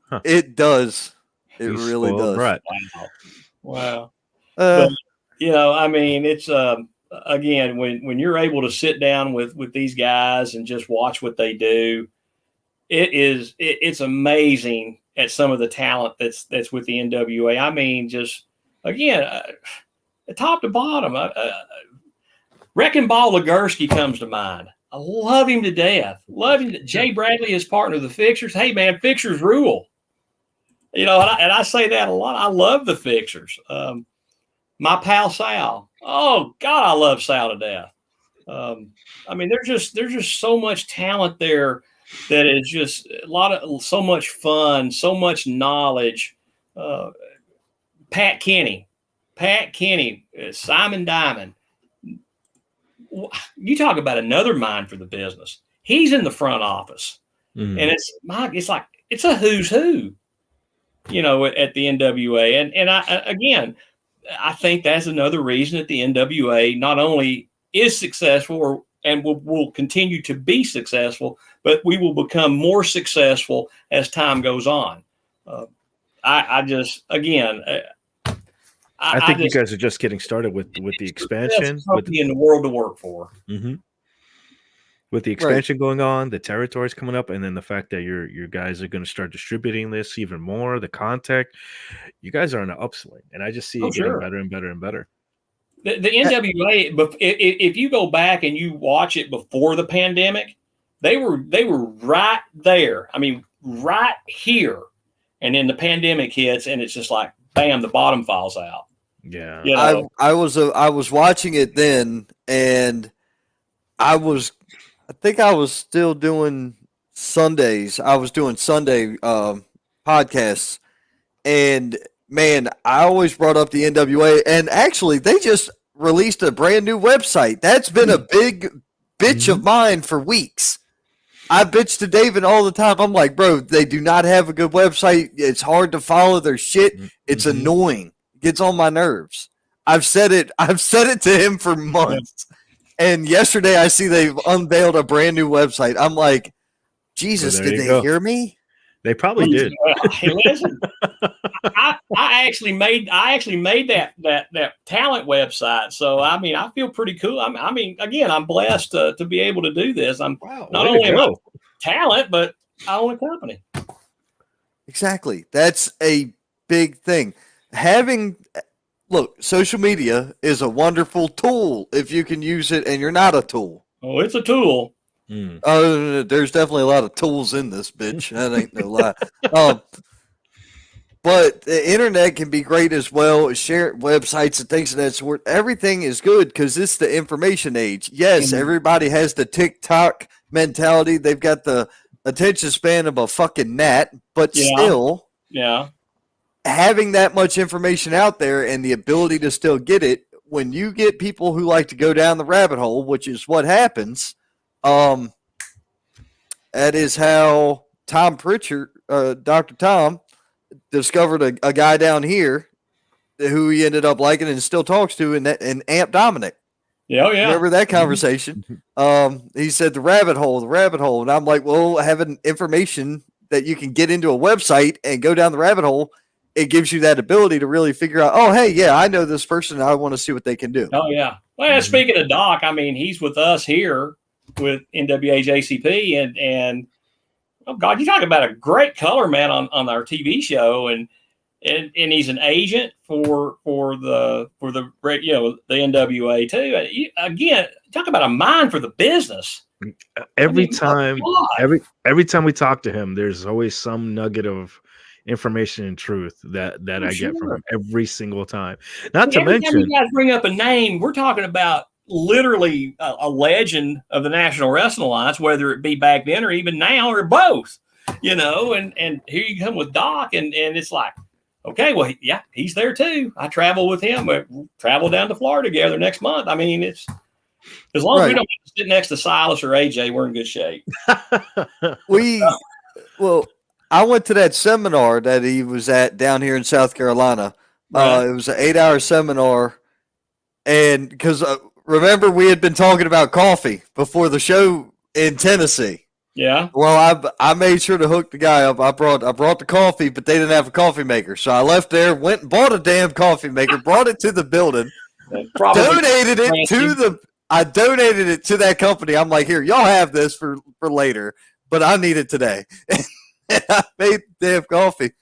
Huh. It does. It really does. Right. Wow. But, I mean, it's again when you're able to sit down with these guys and just watch what they do, it's amazing at some of the talent that's with the NWA. I mean, just again, top to bottom. Wrecking Ball Legursky comes to mind. I love him to death. Love him. Jay Bradley, his partner, the Fixers. Hey, man, Fixers rule. And I say that a lot. I love the Fixers. My pal Sal. Oh God, I love Sal to death. I mean, there's just so much talent there that is just so much fun, so much knowledge. Pat Kenny, Simon Diamond. you talk about another mind for the business. He's in the front office, and it's like it's a who's who, you know, at the NWA. And I think that's another reason that the NWA not only is successful and will continue to be successful, but we will become more successful as time goes on. I think you guys are just getting started with the expansion. In the world to work for. With the expansion going on, the territories coming up, and then the fact that your guys are going to start distributing this even more, the contact, you guys are on an upswing, and I just see it getting better and better and better. The NWA, if you go back and you watch it before the pandemic, they were right there. I mean, right here, and then the pandemic hits, and it's just like, bam, the bottom falls out. Yeah, you know? I was watching it then, and I think I was still doing Sundays. I was doing Sunday podcasts, and man, I always brought up the NWA, and actually, they just released a brand new website. That's been a big bitch of mine for weeks. I bitch to David all the time. I'm like, bro, they do not have a good website. It's hard to follow their shit. It's annoying. It gets on my nerves. I've said it to him for months. And yesterday I see they've unveiled a brand new website. I'm like, Jesus, did they hear me? They probably did. Hey, listen, I actually made that talent website. So I mean, I feel pretty cool. I mean, again, I'm blessed to be able to do this. I'm not only am I talent, but I own a company. Exactly. That's a big thing. Look, social media is a wonderful tool if you can use it and you're not a tool. Oh, it's a tool. There's definitely a lot of tools in this bitch. That ain't no lie. But the internet can be great as well. Share websites and things of that sort. Everything is good because it's the information age. Yes, everybody has the TikTok mentality. They've got the attention span of a fucking gnat, but still, having that much information out there and the ability to still get it, when you get people who like to go down the rabbit hole, which is what happens, that is how Tom Pritchard, Dr. Tom, discovered a guy down here who he ended up liking and still talks to, and Amp Dominic. Yeah, yeah. Remember that conversation? He said the rabbit hole. And I'm like, well, having information that you can get into a website and go down the rabbit hole, it gives you that ability to really figure out, oh, hey, yeah, I know this person, and I want to see what they can do. Oh, yeah. Well, speaking of Doc, I mean, he's with us here with NWA JCP, and oh God, you talk about a great color man on our TV show, and he's an agent for the NWA too. Again, talk about a mind for the business. Every time we talk to him, there's always some nugget of information and truth that I get from him every single time. Not to mention, time you guys bring up a name, we're talking about literally a legend of the National Wrestling Alliance, whether it be back then or even now or both, and here you come with Doc, and it's like, okay, well, yeah, he's there too. I travel with him. We travel down to Florida together next month. I mean, it's as long as we don't sit next to Silas or AJ, we're in good shape. I went to that seminar that he was at down here in South Carolina. It was an 8-hour seminar. And because remember, we had been talking about coffee before the show in Tennessee. Yeah. Well, I made sure to hook the guy up. I brought the coffee, but they didn't have a coffee maker. So I left there, went and bought a damn coffee maker, brought it to the building, donated it to that company. I'm like, here, y'all have this for later, but I need it today. And I made damn coffee.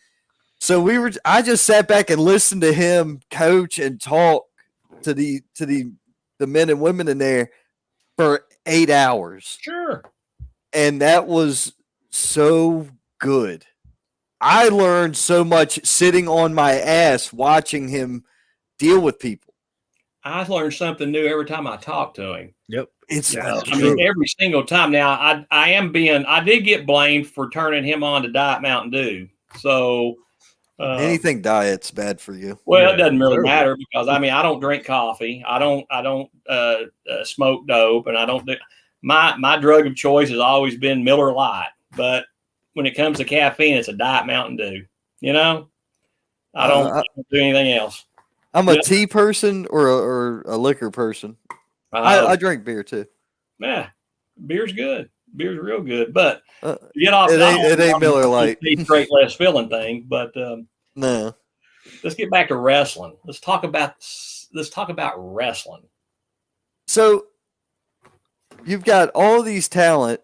So I just sat back and listened to him coach and talk to the men and women in there for 8 hours. Sure. And that was so good. I learned so much sitting on my ass watching him deal with people. I learned something new every time I talk to him. Yep. I mean, every single time. Now, I did get blamed for turning him on to Diet Mountain Dew. So Anything diet's bad for you. Well, Yeah, it doesn't really terrible. matter because I mean I don't drink coffee. I don't smoke dope, and I don't do my drug of choice has always been Miller Lite. But when it comes to caffeine, it's a Diet Mountain Dew. You know, I don't do anything else. I'm a tea person or a liquor person. I drink beer too. Yeah, beer's good. Beer's real good, but To get off. it ain't Miller Lite. Straight less filling thing, but No. let's get back to wrestling. Let's talk about wrestling. So you've got all these talent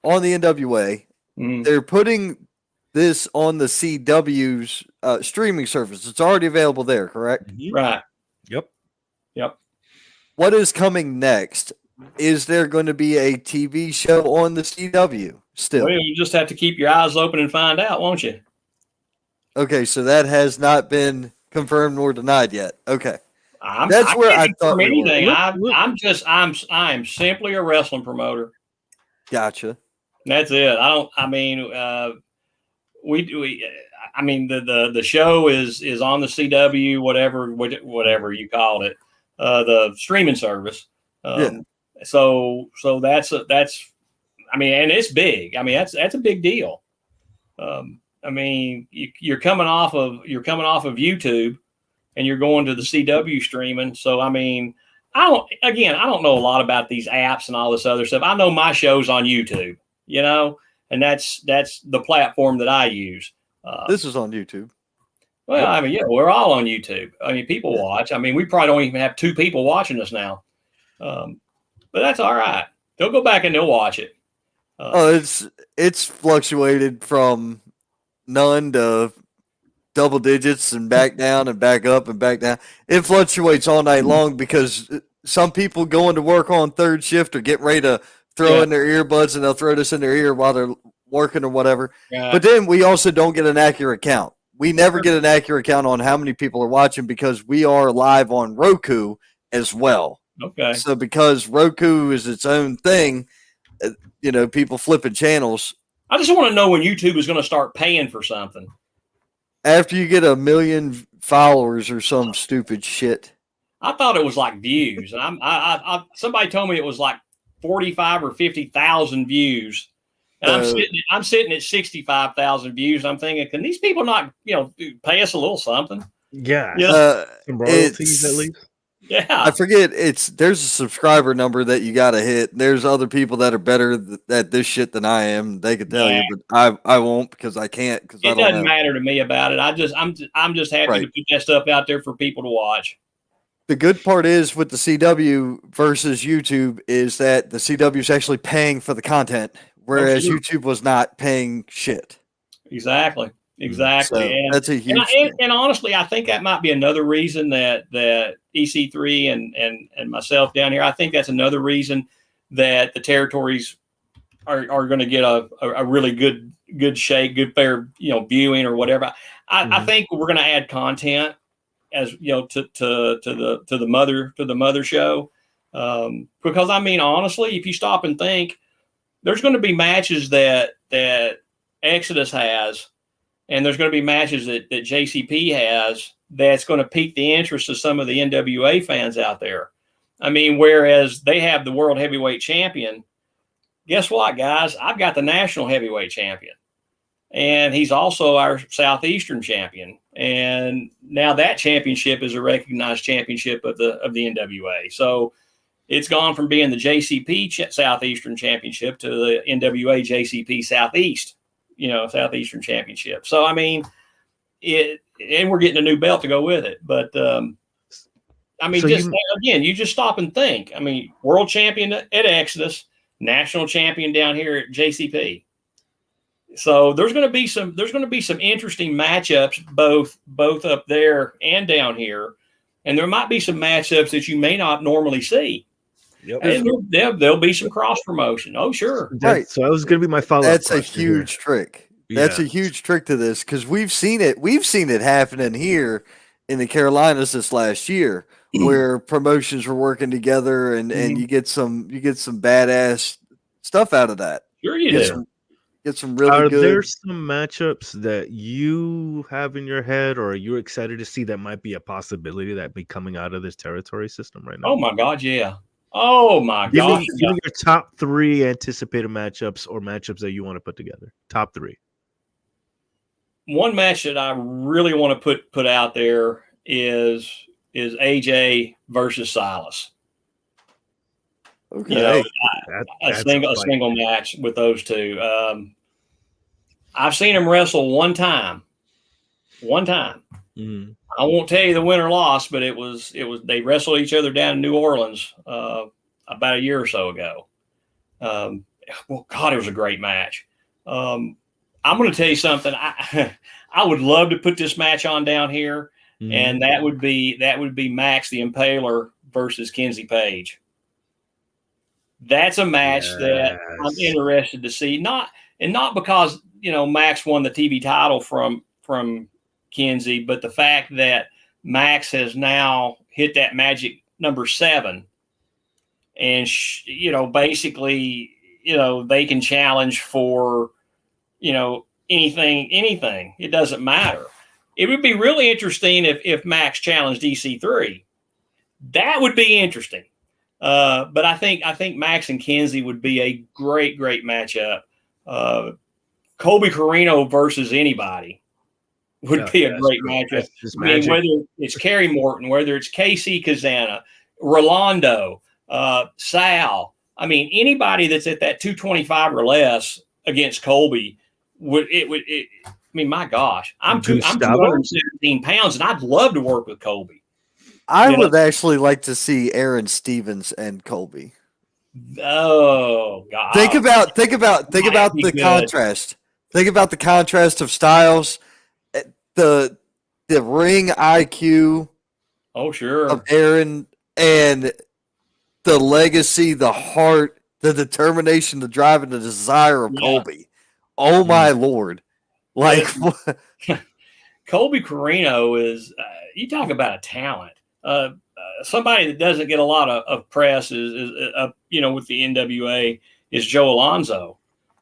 on the NWA. Mm-hmm. They're putting this on the CW's streaming service. It's already available there, correct? Right. Yep. What is coming next? Is there going to be a TV show on the CW still? Well, you just have to keep your eyes open and find out, won't you? Okay, so that has not been confirmed nor denied yet. Okay. That's where I thought anything. I am simply a wrestling promoter. Gotcha. That's it. The show is on the CW, whatever you called it, the streaming service. So that's and it's big. I mean, that's a big deal. You're coming off of YouTube and you're going to the CW streaming. So, I mean, I don't know a lot about these apps and all this other stuff. I know my show's on YouTube, and that's the platform that I use. This is on YouTube. Well, yep. I mean, yeah, we're all on YouTube. I mean, people watch. I mean, we probably don't even have 2 people watching us now. But that's all right. They'll go back and they'll watch it. It's fluctuated from none to double digits and back down and back up and back down. It fluctuates all night long because some people going to work on third shift or getting ready to throw in their earbuds and they'll throw this in their ear while they're working or whatever. Yeah. But then we also don't get an accurate count. We never get an accurate count on how many people are watching because we are live on Roku as well. Okay. So because Roku is its own thing, people flipping channels. I just want to know when YouTube is going to start paying for something. After you get 1 million followers or some stupid shit. I thought it was like views. And somebody told me it was like 45 or 50,000 views. And I'm sitting at 65,000 views. I'm thinking, can these people not, pay us a little something? Yeah. Some royalties at least. Yeah. I forget. There's a subscriber number that you got to hit. There's other people that are better at this shit than I am. They could tell you, but I won't because I can't. Because it doesn't matter to me about it. I'm just happy to put that stuff out there for people to watch. The good part is with the CW versus YouTube is that the CW is actually paying for the content, whereas YouTube was not paying shit. Exactly. So that's a huge thing. And honestly, I think that might be another reason that EC3 and myself down here, I think that's another reason that the territories are going to get a really good shake, good fair, viewing or whatever. I think we're going to add content as to the mother show. Because I mean, honestly, if you stop and think, there's going to be matches that Exodus has, and there's going to be matches that JCP has that's going to pique the interest of some of the NWA fans out there. I mean, whereas they have the world heavyweight champion, guess what, guys? I've got the national heavyweight champion, and he's also our Southeastern champion. And now that championship is a recognized championship of the NWA. So it's gone from being the JCP Southeastern championship to the NWA JCP Southeast. Southeastern championship. So, I mean, and we're getting a new belt to go with it. But, you just stop and think. I mean, world champion at Exodus, national champion down here at JCP. So there's going to be some interesting matchups, both up there and down here. And there might be some matchups that you may not normally see. Yep. And there'll be some cross promotion. Oh, sure. Right. So that was going to be my follow-up. That's a huge trick. That's a huge trick to this because we've seen it. We've seen it happening here in the Carolinas this last year, where promotions were working together and you get some badass stuff out of that. Sure, you do. get some really Are good. there some matchups that you have in your head, or you're excited to see that might be a possibility that be coming out of this territory system right now? Oh my God, yeah. Oh my Give gosh. me your top 3 anticipated matchups or matchups that you want to put together. Top 3. One match that I really want to put out there is AJ versus Silas. Okay. You know, That's a single match with those two. I've seen them wrestle one time. Mm-hmm. I won't tell you the win or loss, but it was they wrestled each other down in New Orleans about a year or so ago. Well, God, it was a great match. I'm going to tell you something. I would love to put this match on down here, and that would be Max the Impaler versus Kenzie Page. That's a match that I'm interested to see. Not because Max won the TV title from Kenzie, but the fact that Max has now hit that magic number 7, and basically they can challenge for anything. It doesn't matter. It would be really interesting if Max challenged EC3. That would be interesting. But I think Max and Kenzie would be a great matchup. Colby Carino versus anybody would be a great matchup. I mean, whether it's Kerry Morton, whether it's KC Cazana, Rolando, Sal. I mean, anybody that's at that 225 or less against Colby I mean, my gosh, I'm 217 pounds, and I'd love to work with Colby. I would actually like to see Aaron Stevens and Colby. Oh God! Think about the contrast. Think about the contrast of styles, the ring IQ. Oh sure. Of Aaron, and the legacy, the heart, the determination, the drive, and the desire of Colby. Oh my Lord! Like Colby Carino is. You talk about a talent. Somebody that doesn't get a lot of press is with the NWA is Joe Alonzo.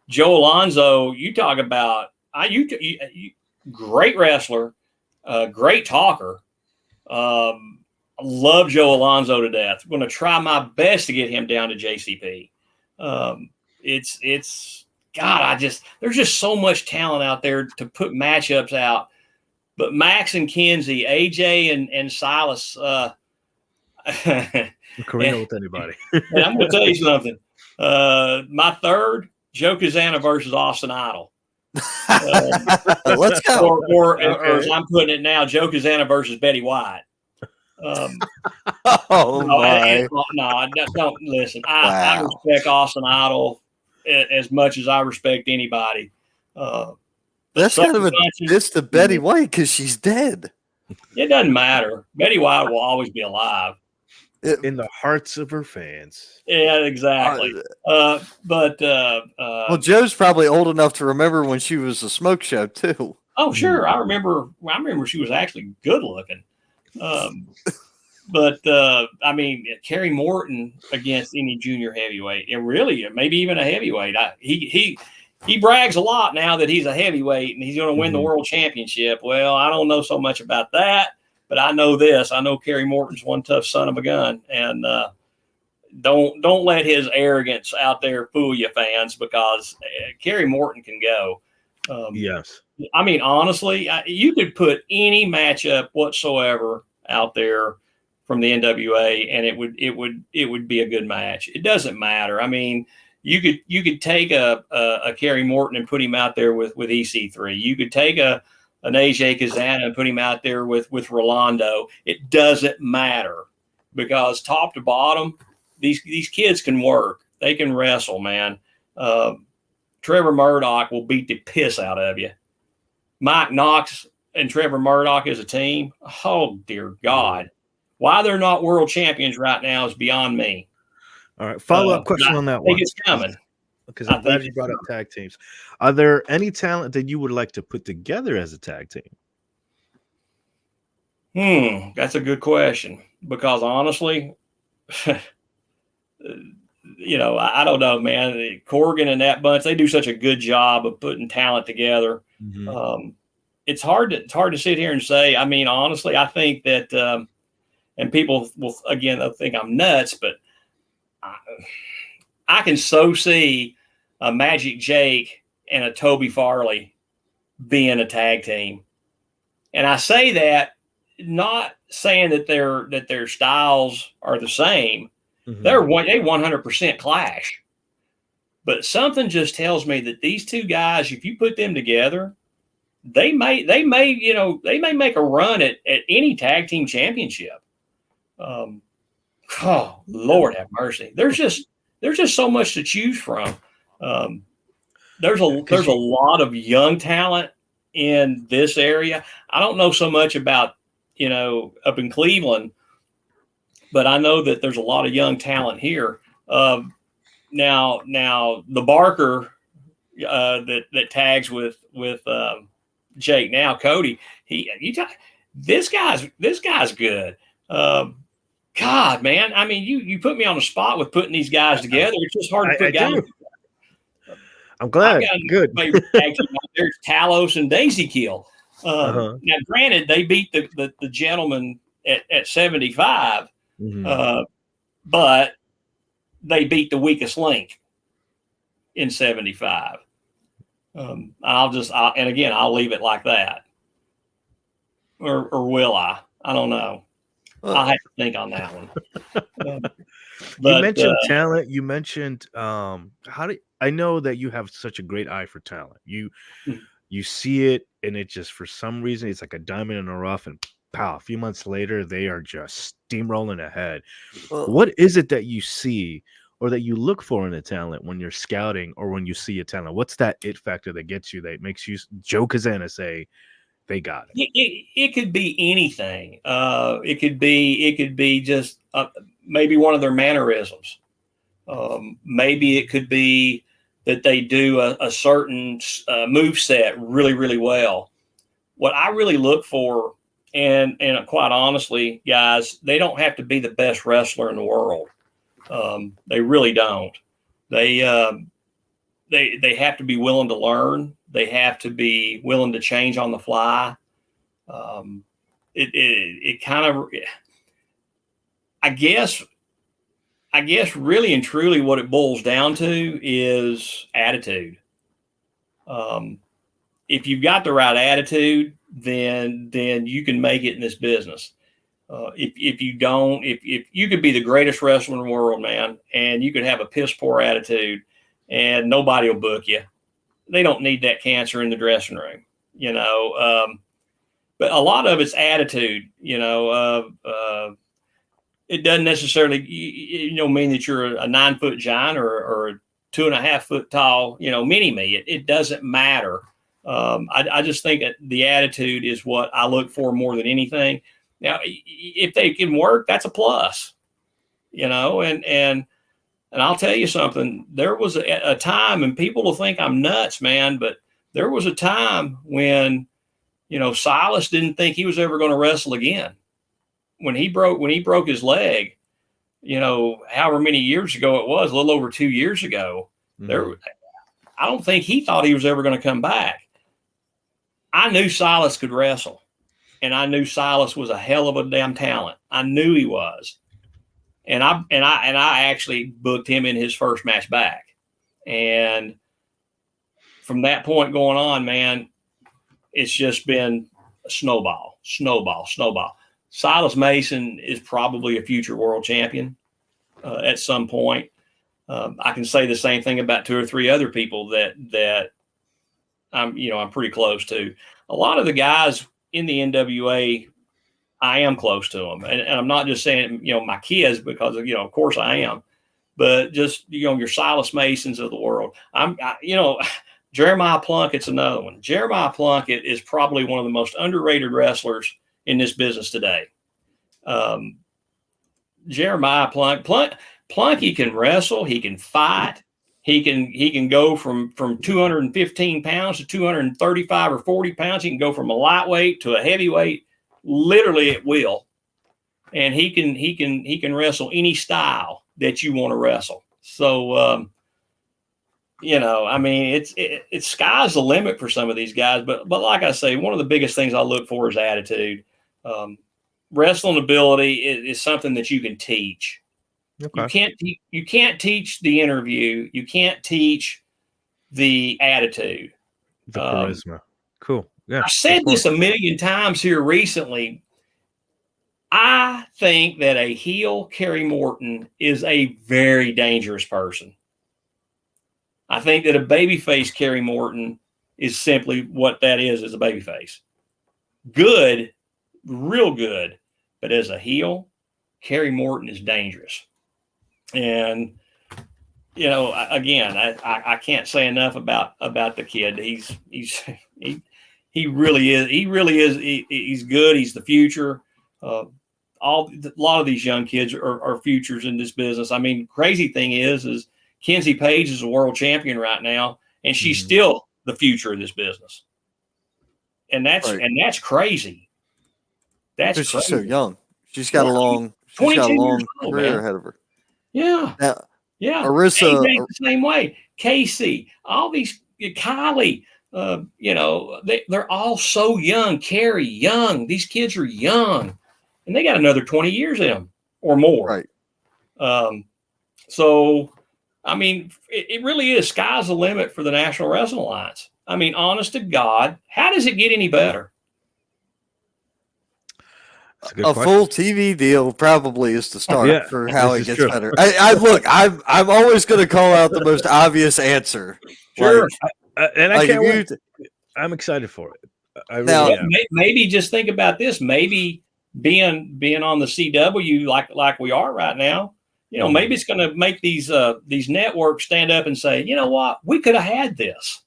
Joe Alonzo, you talk about great wrestler, great talker. Love Joe Alonzo to death. I'm going to try my best to get him down to JCP. It's God. There's just so much talent out there to put matchups out. But Max and Kenzie, AJ and Silas, Carino with anybody. And I'm going to tell you something. My third, Joe Cazana versus Austin Idol. Let's go. Or as I'm putting it now, Joe Cazana versus Betty White. Don't listen. I respect Austin Idol as much as I respect anybody. That's kind of a diss to Betty White because she's dead. It doesn't matter. Betty White will always be alive. In the hearts of her fans. Yeah, exactly. Well, Joe's probably old enough to remember when she was a smoke show too. Oh, sure. I remember she was actually good looking. I mean, Kerry Morton against any junior heavyweight, and really maybe even a heavyweight. He brags a lot now that he's a heavyweight and he's going to win the world championship. Well, I don't know so much about that, but I know this. I know Kerry Morton's one tough son of a gun, and don't let his arrogance out there fool you, fans, because Kerry Morton can go. Yes. I mean, honestly, you could put any matchup whatsoever out there from the NWA, and it would be a good match. It doesn't matter. I mean, you could take a Kerry Morton and put him out there with EC3. You could take an AJ Cazana and put him out there with Rolando. It doesn't matter, because top to bottom, these kids can work. They can wrestle, man. Trevor Murdoch will beat the piss out of you. Mike Knox and Trevor Murdoch as a team, oh dear God. Why they're not world champions right now is beyond me. All right, follow-up question on that one. I think it's coming. Because I'm glad you brought up tag teams. Are there any talent that you would like to put together as a tag team? That's a good question. Because honestly, I don't know, man. Corgan and that bunch, they do such a good job of putting talent together. Mm-hmm. It's hard to sit here and say. I mean, honestly, I think that, and people will again they'll think I'm nuts, but I can so see a Magic Jake and a Toby Farley being a tag team, and I say that not saying that their styles are the same. Mm-hmm. They 100% clash, but something just tells me that these two guys, if you put them together, they may make a run at any tag team championship. Oh Lord have mercy. There's just so much to choose from. There's a lot of young talent in this area. I don't know so much about up in Cleveland, but I know that there's a lot of young talent here. Now the Barker that tags with Jake now, Cody. This guy's good. God, man. I mean, you put me on the spot with putting these guys together. It's just hard to put guys. I'm glad. Good. Favorite tag team out there's Talos and Daisy Kill. Now, granted, they beat the gentleman at 75, but they beat the weakest link in 75. And again, I'll leave it like that. Or will I? I don't know. I'll have to think on that one. You mentioned talent. You mentioned I know that you have such a great eye for talent. You see it, and it just for some reason it's like a diamond in the rough, and pow, a few months later they are just steamrolling ahead. What is it that you see or that you look for in a talent when you're scouting or when you see a talent? What's that it factor that gets you, that makes you Joe Cazana say they got it? It could be anything. It could be just maybe one of their mannerisms. Maybe it could be that they do a certain move set really, really well. What I really look for, and quite honestly, guys, they don't have to be the best wrestler in the world. They really don't. They have to be willing to learn. They have to be willing to change on the fly. It kind of, I guess really and truly what it boils down to is attitude. If you've got the right attitude, then you can make it in this business. If you don't, if you could be the greatest wrestler in the world, man, and you could have a piss poor attitude and nobody will book you. They don't need that cancer in the dressing room, but a lot of it's attitude, it doesn't necessarily, mean that you're a 9-foot giant or a 2.5 foot tall, mini me. It doesn't matter. I just think that the attitude is what I look for more than anything. Now, if they can work, that's a plus, and I'll tell you something. There was a time, and people will think I'm nuts, man, but there was a time when, Silas didn't think he was ever going to wrestle again. When he broke his leg, however many years ago it was, a little over 2 years ago, I don't think he thought he was ever going to come back. I knew Silas could wrestle, and I knew Silas was a hell of a damn talent. I knew he was. And I actually booked him in his first match back. And from that point going on, man, it's just been a snowball. Silas Mason is probably a future world champion at some point. I can say the same thing about 2 or 3 other people that I'm pretty close to. A lot of the guys in the NWA, I am close to them. And I'm not just saying, my kids, because, of course I am, but just, your Silas Masons of the world. Jeremiah Plunkett's another one. Jeremiah Plunkett is probably one of the most underrated wrestlers in this business today. Jeremiah Plunky can wrestle. He can fight. He can go from 215 pounds to 235 or 40 pounds. He can go from a lightweight to a heavyweight, literally at will. And he can wrestle any style that you want to wrestle. So, I mean, it's sky's the limit for some of these guys. But like I say, one of the biggest things I look for is attitude. Wrestling ability is something that you can teach. Okay. You can't teach the interview. You can't teach the attitude. The charisma. Cool. Yeah. I've said this a million times here recently. I think that a heel Kerry Morton is a very dangerous person. I think that a babyface Kerry Morton is simply what that is a babyface. Good, real good. But as a heel, Kerry Morton is dangerous. And, again, I can't say enough about the kid. He really is. He really is. He's good. He's the future. A lot of these young kids are futures in this business. I mean, crazy thing is Kenzie Page is a world champion right now, and she's still the future of this business. And that's crazy. That's crazy. She's so young. She's got a long career ahead of her. Yeah. Now, yeah. Arissa, the same way. Casey, all these, Kylie, they're all so young. Carrie, young. These kids are young, and they got another 20 years in them or more. Right. So, I mean, it really is sky's the limit for the National Wrestling Alliance. I mean, honest to God, how does it get any better? A full TV deal probably is the start for how it gets better. I'm always going to call out the most obvious answer. Sure. And I can't wait. I'm excited for it. Maybe just think about this. Maybe being on the CW like we are right now, maybe it's going to make these networks stand up and say, you know what, we could have had this,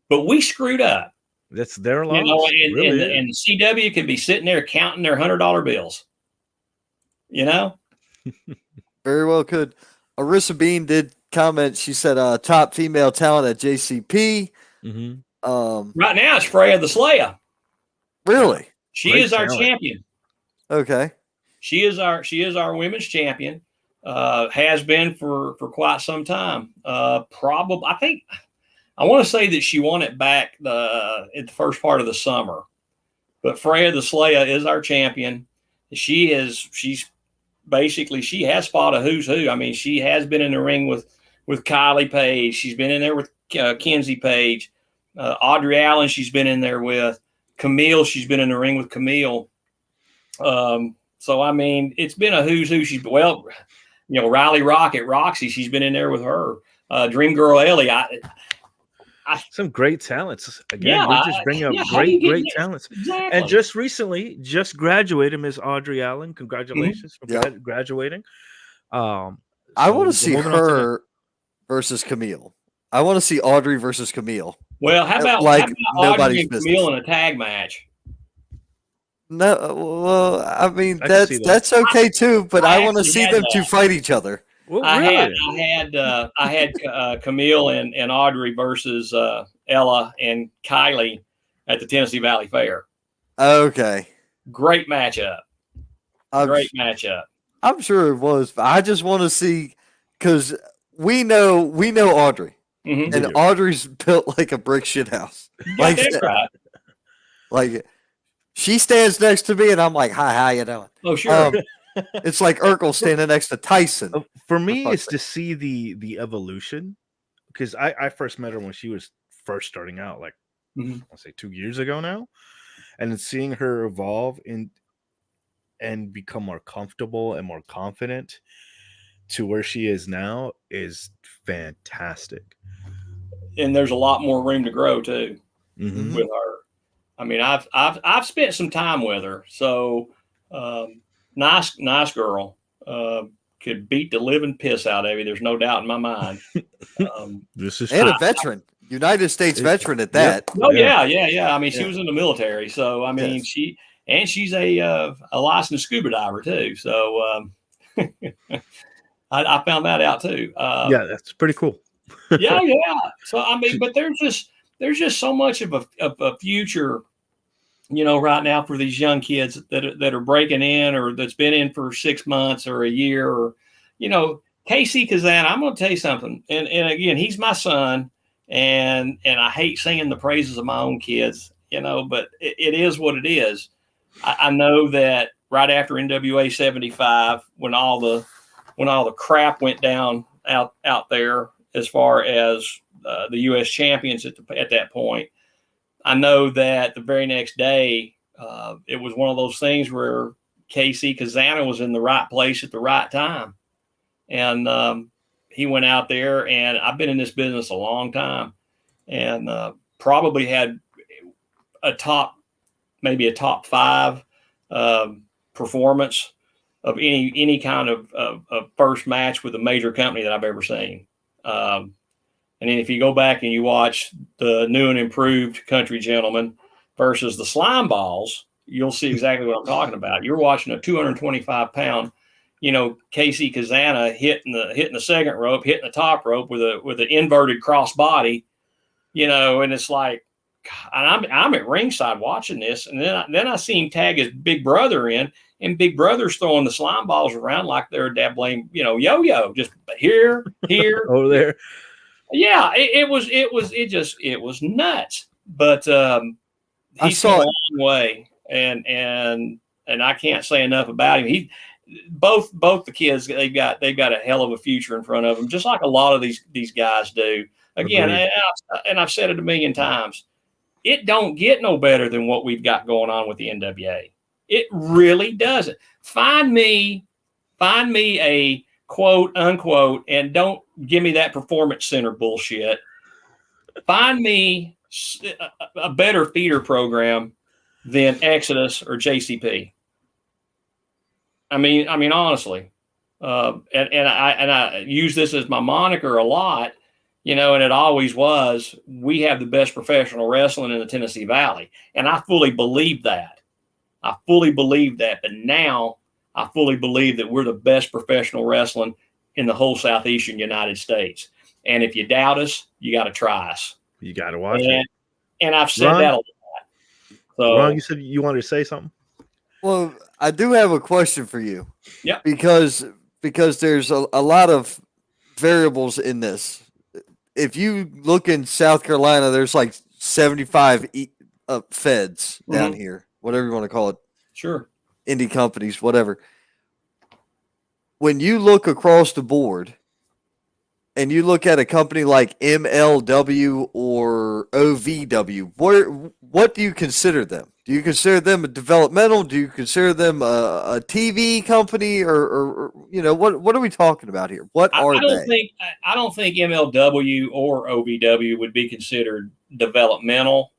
but we screwed up. That's their loss. And the CW could be sitting there counting their $100 bills. Very well could. Arissa Bean did comment. She said, "Top female talent at JCP." Mm-hmm. Right now, it's Freya the Slayer. Really? She is our champion. Okay. She is our women's champion. Has been for quite some time. Probably, I want to say that she won it back in the first part of the summer. But Freya the Slayer is our champion. She has fought a who's who. I mean, she has been in the ring with Kylie Page. She's been in there with Kenzie Page. Audrey Allen, she's been in there with. Camille, she's been in the ring with Camille. So, I mean, it's been a who's who. Riley Rocket, Roxy, she's been in there with her. Dream Girl Ellie. Some great talents. Again, we just bring up great talents. Exactly. And just recently, graduated Miss Audrey Allen. Congratulations for graduating. I want to see her versus Camille. I want to see Audrey versus Camille. Well, how about Audrey and Camille in a tag match? No, well, I mean that's okay too, but I want to see them two fight each other. Well, I had Camille and Audrey versus Ella and Kylie at the Tennessee Valley Fair. Okay. Great matchup. I'm sure it was. But I just want to see, because we know Audrey, and Audrey's built like a brick shit house. Like that's right. Like she stands next to me, and I'm like, "Hi, how you doing?" Oh, sure. It's like Urkel standing next to Tyson. For me, it's to see the evolution, because I first met her when she was first starting out, like I'll say 2 years ago now, and then seeing her evolve and become more comfortable and more confident to where she is now is fantastic. And there's a lot more room to grow too with her. I mean, I've spent some time with her, so. Nice girl. Could beat the living piss out of you. There's no doubt in my mind. This is a veteran, United States veteran at that. Oh yeah. I mean, she was in the military, so I mean, she's a licensed scuba diver too. So I found that out too. That's pretty cool. yeah. So I mean, but there's just so much of a future. Right now for these young kids that are breaking in, or that's been in for 6 months or a year, or, Casey Cazana, I'm going to tell you something. And again, he's my son, and I hate singing the praises of my own kids, but it is what it is. I know that right after NWA 75, when all the crap went down out there as far as the U.S. champions at that point, I know that the very next day, it was one of those things where Casey Cazana was in the right place at the right time. And he went out there, and I've been in this business a long time, and probably had maybe a top 5 performance of any kind of first match with a major company that I've ever seen. And then if you go back and you watch the new and improved Country Gentlemen versus the Slime Balls, you'll see exactly what I'm talking about. You're watching a 225-pound, Casey Cazana hitting the second rope, hitting the top rope with an inverted cross body, and it's like, and I'm at ringside watching this, and then I see him tag his big brother in, and big brother's throwing the Slime Balls around like they're a dabbling, yo-yo, just here, over there. Yeah, it was nuts. But he's come a long way, and I can't say enough about him. Both the kids, they've got a hell of a future in front of them, just like a lot of these guys do. Again, and I've said it a million times, it don't get no better than what we've got going on with the NWA. It really doesn't. Find me a quote unquote, and don't give me that performance center bullshit. Find me a better feeder program than Exodus or JCP. I mean, honestly, and I use this as my moniker a lot, and it always was. We have the best professional wrestling in the Tennessee Valley, and I fully believe that. But now I fully believe that we're the best professional wrestling in the whole Southeastern United States. And if you doubt us, you got to try us. You got to watch it. And I've said that a lot. So, Ron, you said you wanted to say something? Well, I do have a question for you. Yeah. Because there's a lot of variables in this. If you look in South Carolina, there's like 75 feds down here, whatever you want to call it. Sure. Indie companies, whatever. When you look across the board and you look at a company like MLW or OVW, what do you consider them? Do you consider them a developmental? Do you consider them a TV company, or what are we talking about here? What are they? I don't think MLW or OVW would be considered developmental.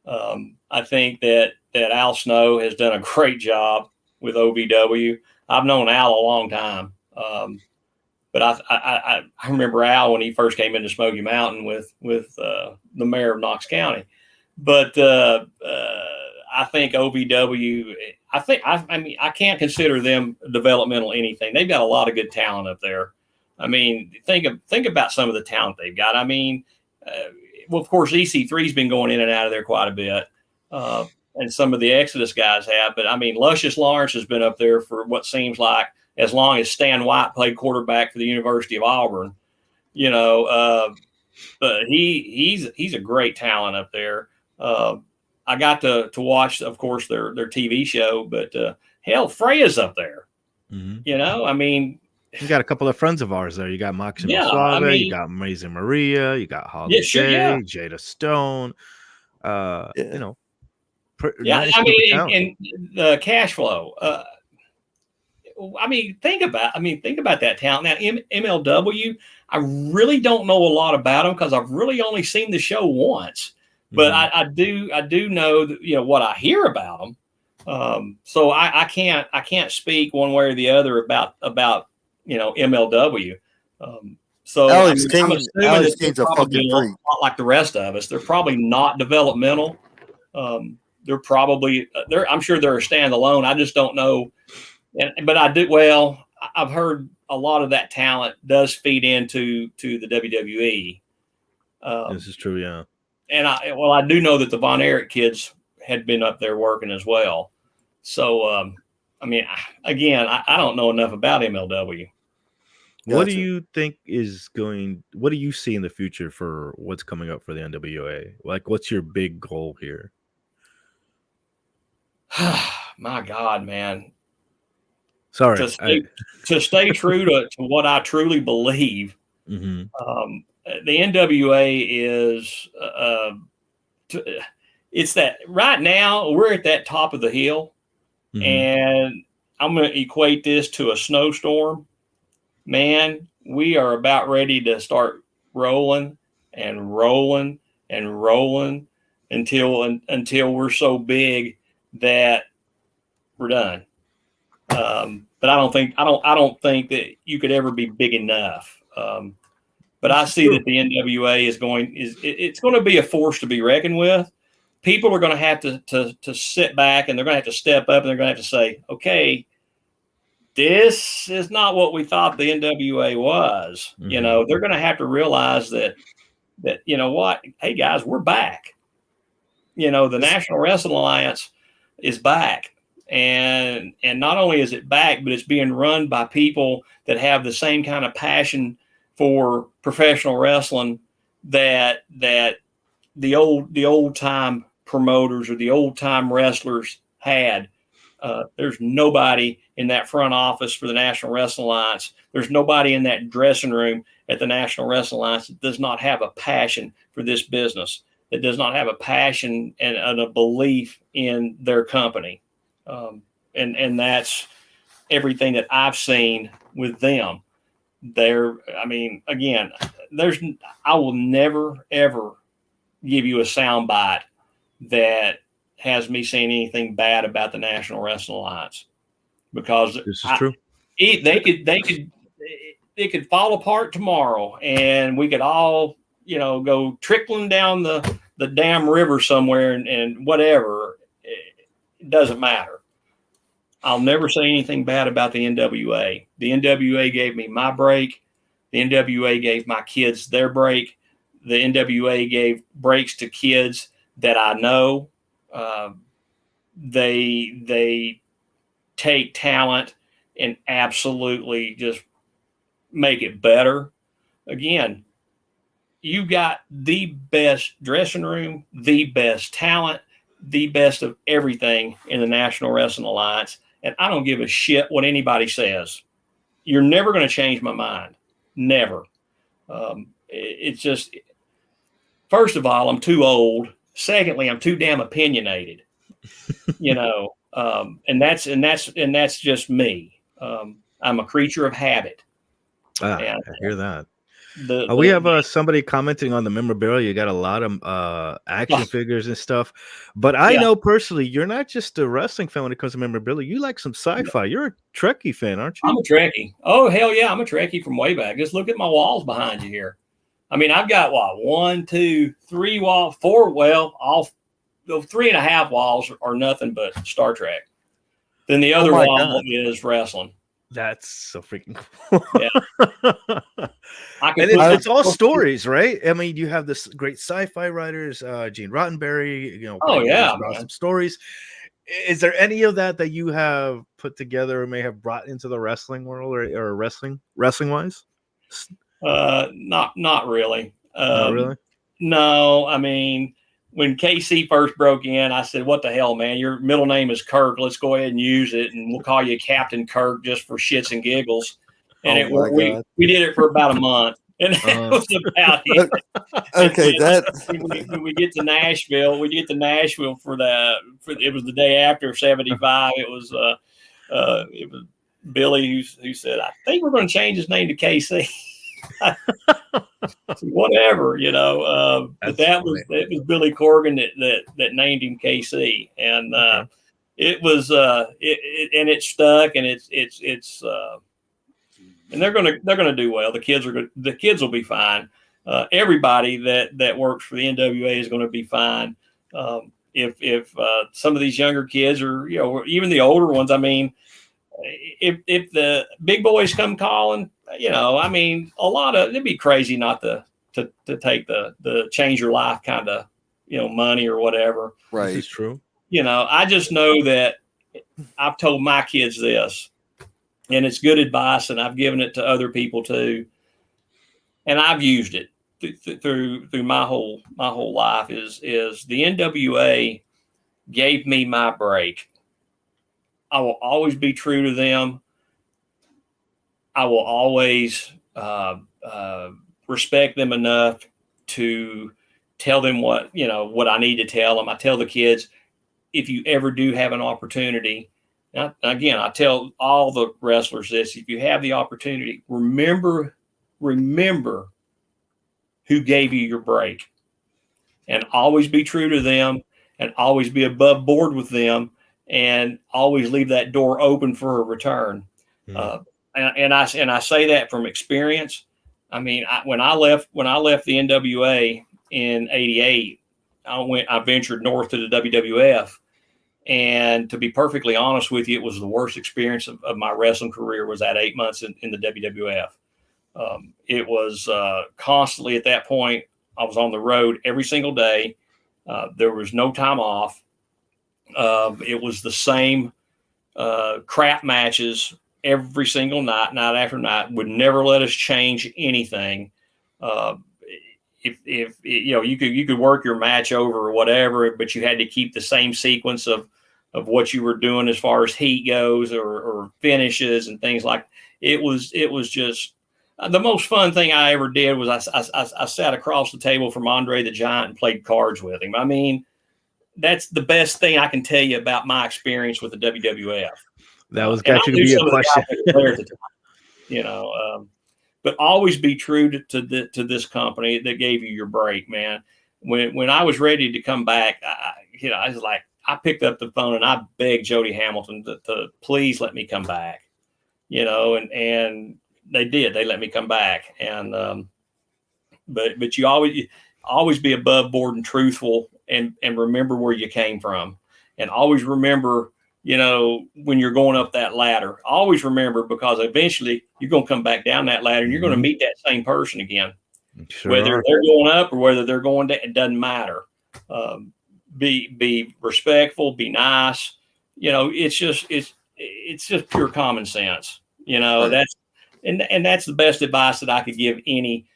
I think that Al Snow has done a great job with OVW. I've known Al a long time, but I remember Al when he first came into Smoky Mountain with the mayor of Knox County. But I think OVW. I can't consider them developmental anything. They've got a lot of good talent up there. I mean, think about some of the talent they've got. I mean, well, of course, EC3's been going in and out of there quite a bit. And some of the Exodus guys have, but I mean, Luscious Lawrence has been up there for what seems like as long as Stan White played quarterback for the University of Auburn, but he's a great talent up there. I got to watch, of course, their TV show, but hell, Freya's up there. Mm-hmm. I mean, you got a couple of friends of ours there. You got Maximo Suave, you got Amazing Maria, you got Holly J, Jada Stone. Nice, I mean, and the cash flow. Think about that talent. Now, MLW, I really don't know a lot about them because I've really only seen the show once. But I do know that, what I hear about them. So I can't speak one way or the other about MLW. So Alex I'm assuming King's a fucking freak. Not like the rest of us. They're probably not developmental. They're probably I'm sure they're a standalone. I just don't know. But I've heard a lot of that talent does feed into the WWE. This is true, yeah. And I do know that the Von Erich kids had been up there working as well. So, again, I don't know enough about MLW. What do Gotcha. you think is going? What do you see in the future for what's coming up for the NWA? Like, what's your big goal here? My God, man. Sorry, To stay true to what I truly believe, Mhm. The NWA is it's that right now we're at that top of the hill, Mhm. and I'm going to equate this to a snowstorm. Man, we are about ready to start rolling and rolling and rolling until we're so big that we're done. But I don't think that you could ever be big enough. But I see that the NWA it's going to be a force to be reckoned with. People are going to have to sit back, and they're going to have to step up, and they're going to have to say, okay, this is not what we thought the NWA was. Mhm. They're going to have to realize that you know what, hey guys, we're back. The National Wrestling Alliance is back. And not only is it back, but it's being run by people that have the same kind of passion for professional wrestling that the old time promoters or the old time wrestlers had. There's nobody in that front office for the National Wrestling Alliance. There's nobody in that dressing room at the National Wrestling Alliance that does not have a passion for this business, that does not have a passion and a belief in their company. And that's everything that I've seen with them. Again, I will never, ever give you a sound bite that has me saying anything bad about the National Wrestling Alliance, because This is true. It could fall apart tomorrow, and we could all, go trickling down the damn river somewhere and whatever. It doesn't matter. I'll never say anything bad about the NWA. The NWA gave me my break. The NWA gave my kids their break. The NWA gave breaks to kids that I know. They take talent and absolutely just make it better. Again, you got the best dressing room, the best talent, the best of everything in the National Wrestling Alliance. And I don't give a shit what anybody says. You're never going to change my mind. Never. It's just, first of all, I'm too old. Secondly, I'm too damn opinionated. And that's just me. I'm a creature of habit. I hear that. The We have somebody commenting on the memorabilia. You got a lot of action figures and stuff, but I know personally you're not just a wrestling fan when it comes to memorabilia. You like some sci-fi. You're a Trekkie fan, aren't you? I'm a Trekkie. Oh hell yeah, I'm a Trekkie from way back. Just look at my walls behind you here. I mean, I've got 1, 2, 3 walls, 4. Well, all 3.5 walls are nothing but Star Trek. Then the other wall is wrestling. That's so freaking cool. Yeah. And it's all stories, right? I mean, you have this great sci-fi writers, Gene Roddenberry, Oh yeah, awesome stories. Is there any of that you have put together or may have brought into the wrestling world or wrestling wise? Not really. Not really? No, I mean, when KC first broke in, I said, what the hell, man? Your middle name is Kirk. Let's go ahead and use it. And we'll call you Captain Kirk just for shits and giggles. And we did it for about a month. And that was about it. Okay. When we get to Nashville, for it was the day after 75. It was Billy who said, I think we're going to change his name to KC. Whatever, but it was Billy Corgan that named him KC, and it was and it stuck, and it's and they're gonna do well. The kids will be fine. Everybody that works for the NWA is going to be fine. If some of these younger kids or even the older ones, I mean, if the big boys come calling, I mean, it'd be crazy not to take the change your life kind of, money or whatever. Right. This is true. I just know that I've told my kids this. and it's good advice, and I've given it to other people too, and I've used it through my whole life. Is the NWA gave me my break. I will always be true to them. I will always respect them enough to tell them what I need to tell them. I tell the kids, if you ever do have an opportunity, again, I tell all the wrestlers this: if you have the opportunity, remember who gave you your break, and always be true to them, and always be above board with them, and always leave that door open for a return. Mm-hmm. And I say that from experience. I mean, when I left the NWA in '88, I ventured north to the WWF. And to be perfectly honest with you, it was the worst experience of my wrestling career. Was that 8 months in the WWF. It was constantly at that point. I was on the road every single day. There was no time off. It was the same crap matches every single night after night. Would never let us change anything. If you could work your match over or whatever, but you had to keep the same sequence of what you were doing as far as heat goes or finishes and things like. It was just the most fun thing I ever did was I sat across the table from Andre the Giant and played cards with him. I mean, that's the best thing I can tell you about my experience with the WWF. That was going to be a question. But always be true to this company that gave you your break, man. When I was ready to come back, I was like, I picked up the phone and I begged Jody Hamilton to please let me come back, and they did. They let me come back, and but you always be above board and truthful, and remember where you came from, and always remember, when you're going up that ladder, always remember, because eventually you're going to come back down that ladder and you're going to meet that same person again. Sure. Whether they're going up or whether they're going down, it doesn't matter. Be respectful, be nice. It's just pure common sense. Right. That's the best advice that I could give any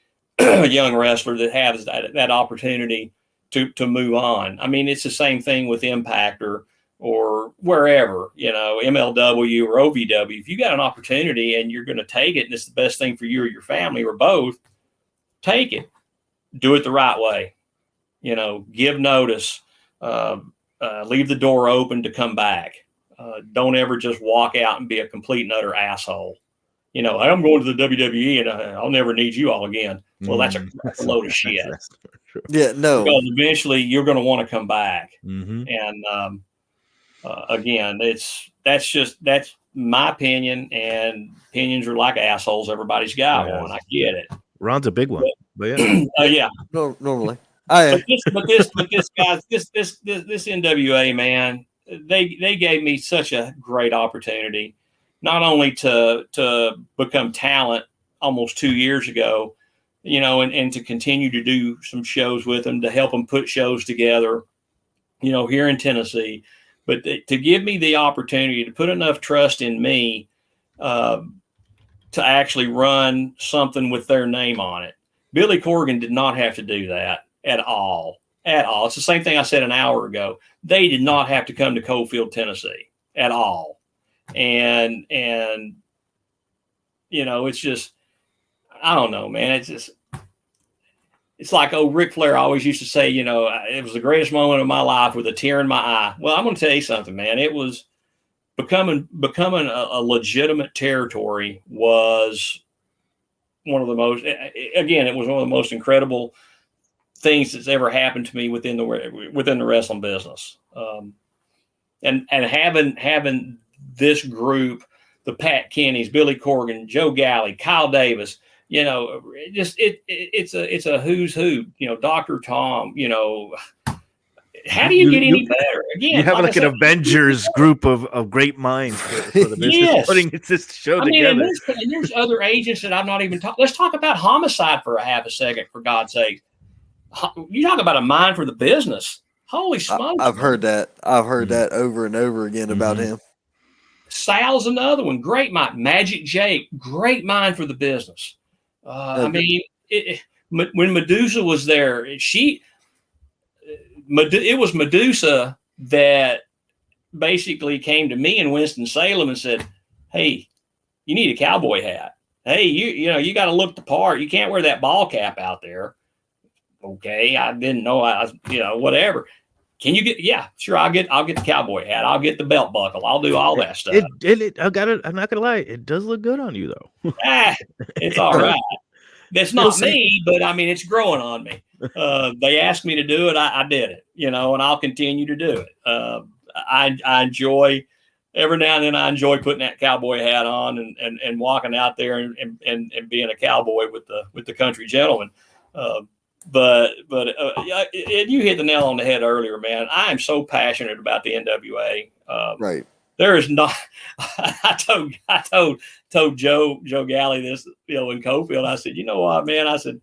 young wrestler that has that opportunity to move on. I mean, it's the same thing with Impact or wherever, MLW or OVW. If you got an opportunity and you're going to take it and it's the best thing for you or your family or both, take it. Do it the right way. Give notice. Leave the door open to come back. Don't ever just walk out and be a complete and utter asshole. I'm going to the WWE and I'll never need you all again. Well, that's a load of shit. Yeah, no. Because eventually you're going to want to come back. Mm-hmm. And again, that's my opinion, and opinions are like assholes. Everybody's got one. I get it. Ron's a big one, but yeah. Yeah. Normally. But this guys, this NWA, man, they gave me such a great opportunity, not only to become talent almost 2 years ago, and to continue to do some shows with them, to help them put shows together, here in Tennessee, but to give me the opportunity to put enough trust in me to actually run something with their name on it. Billy Corgan did not have to do that at all. It's the same thing I said an hour ago. They did not have to come to Coalfield, Tennessee at all. And it's just, I don't know, man. It's like, Ric Flair always used to say, it was the greatest moment of my life with a tear in my eye. Well, I'm going to tell you something, man. It was becoming a legitimate territory was one of the most, again, it was one of the most incredible things that's ever happened to me within the wrestling business. And having this group, the Pat Kennys, Billy Corgan, Joe Galley, Kyle Davis, it's a who's who, Dr. Tom, how do you get any better? Again, you have like an Avengers group of great minds for the business, yes. Putting this show together. And there's other agents that I'm not even talking. Let's talk about Homicide for a half a second, for God's sake. You talk about a mind for the business. Holy smokes! I've heard that. I've heard that over and over again about him. Sal's another one. Great mind. Magic Jake, great mind for the business. I mean, when Medusa was there, it was Medusa that basically came to me in Winston-Salem and said, "Hey, you need a cowboy hat. Hey, you got to look the part. You can't wear that ball cap out there." Okay, I didn't know. Whatever. Can you get? Yeah, sure. I'll get the cowboy hat. I'll get the belt buckle. I'll do all that stuff. I'm not gonna lie. It does look good on you though. It's all right. That's not me, but I mean, it's growing on me. They asked me to do it. I did it, and I'll continue to do it. I enjoy every now and then. I enjoy putting that cowboy hat on and walking out there and being a cowboy with the country gentleman. But you hit the nail on the head earlier, man. I am so passionate about the NWA. Right. There is not. I told Joe Galley this, in Cofield. I said, you know what, man? I said,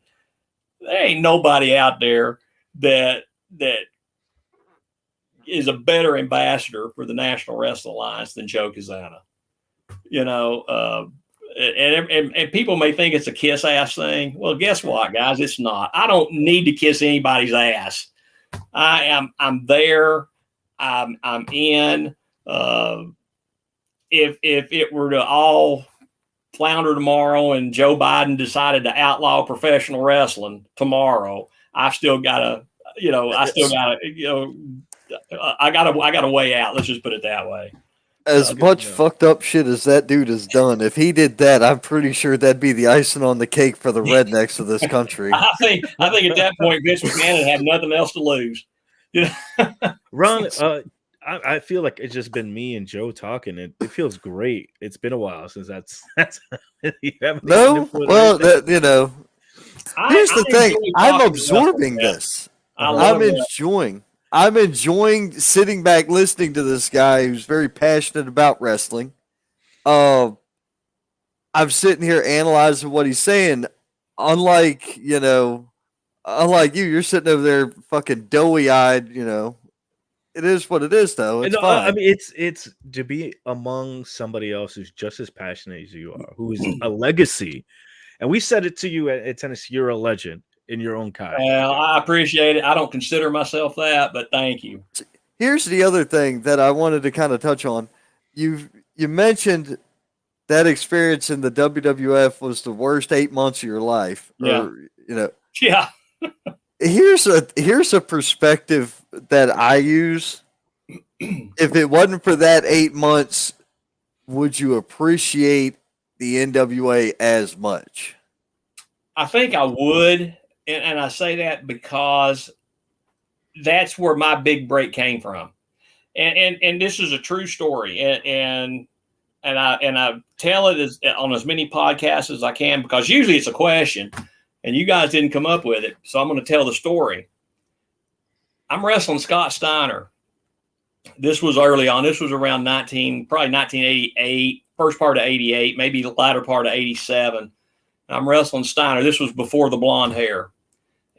there ain't nobody out there that is a better ambassador for the National Wrestling Alliance than Joe Cazana. And people may think it's a kiss ass thing. Well, guess what, guys? It's not. I don't need to kiss anybody's ass. I'm there. I'm in. If it were to all flounder tomorrow and Joe Biden decided to outlaw professional wrestling tomorrow, I still gotta, I got a way out. Let's just put it that way. As much fucked up shit as that dude has done, if he did that, I'm pretty sure that'd be the icing on the cake for the rednecks of this country. I think at that point, Vince McMahon would have nothing else to lose. Ron, I feel like it's just been me and Joe talking. It feels great. It's been a while since that's you haven't no. Well, here's the thing. I'm absorbing this. I'm enjoying sitting back listening to this guy who's very passionate about wrestling. I'm sitting here analyzing what he's saying. Unlike you, you're sitting over there fucking doughy-eyed, It is what it is, though. It's fine. I mean, it's to be among somebody else who's just as passionate as you are, who is a legacy. And we said it to you at Tennessee, you're a legend in your own kind. Well, I appreciate it. I don't consider myself that, but thank you. Here's the other thing that I wanted to kind of touch on. You mentioned that experience in the WWF was the worst 8 months of your life. Yeah. Yeah. Here's a perspective that I use. If it wasn't for that 8 months, would you appreciate the NWA as much? I think I would. And I say that because that's where my big break came from. And this is a true story. And I tell it on as many podcasts as I can, because usually it's a question and you guys didn't come up with it. So I'm going to tell the story. I'm wrestling Scott Steiner. This was early on. This was around 1988, first part of 88, maybe the latter part of 87. I'm wrestling Steiner. This was before the blonde hair.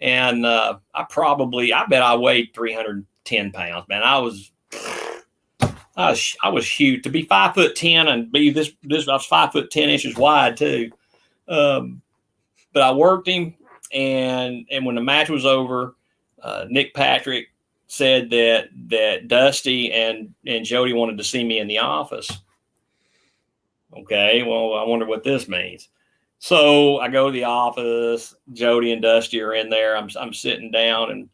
And I bet I weighed 310 pounds, man. I was huge. To be 5'10" and be this I was 5'10" wide too. But I worked him, and when the match was over, Nick Patrick said that Dusty and Jody wanted to see me in the office. Okay, well, I wonder what this means. So I go to the office. Jody and Dusty are in there. I'm sitting down and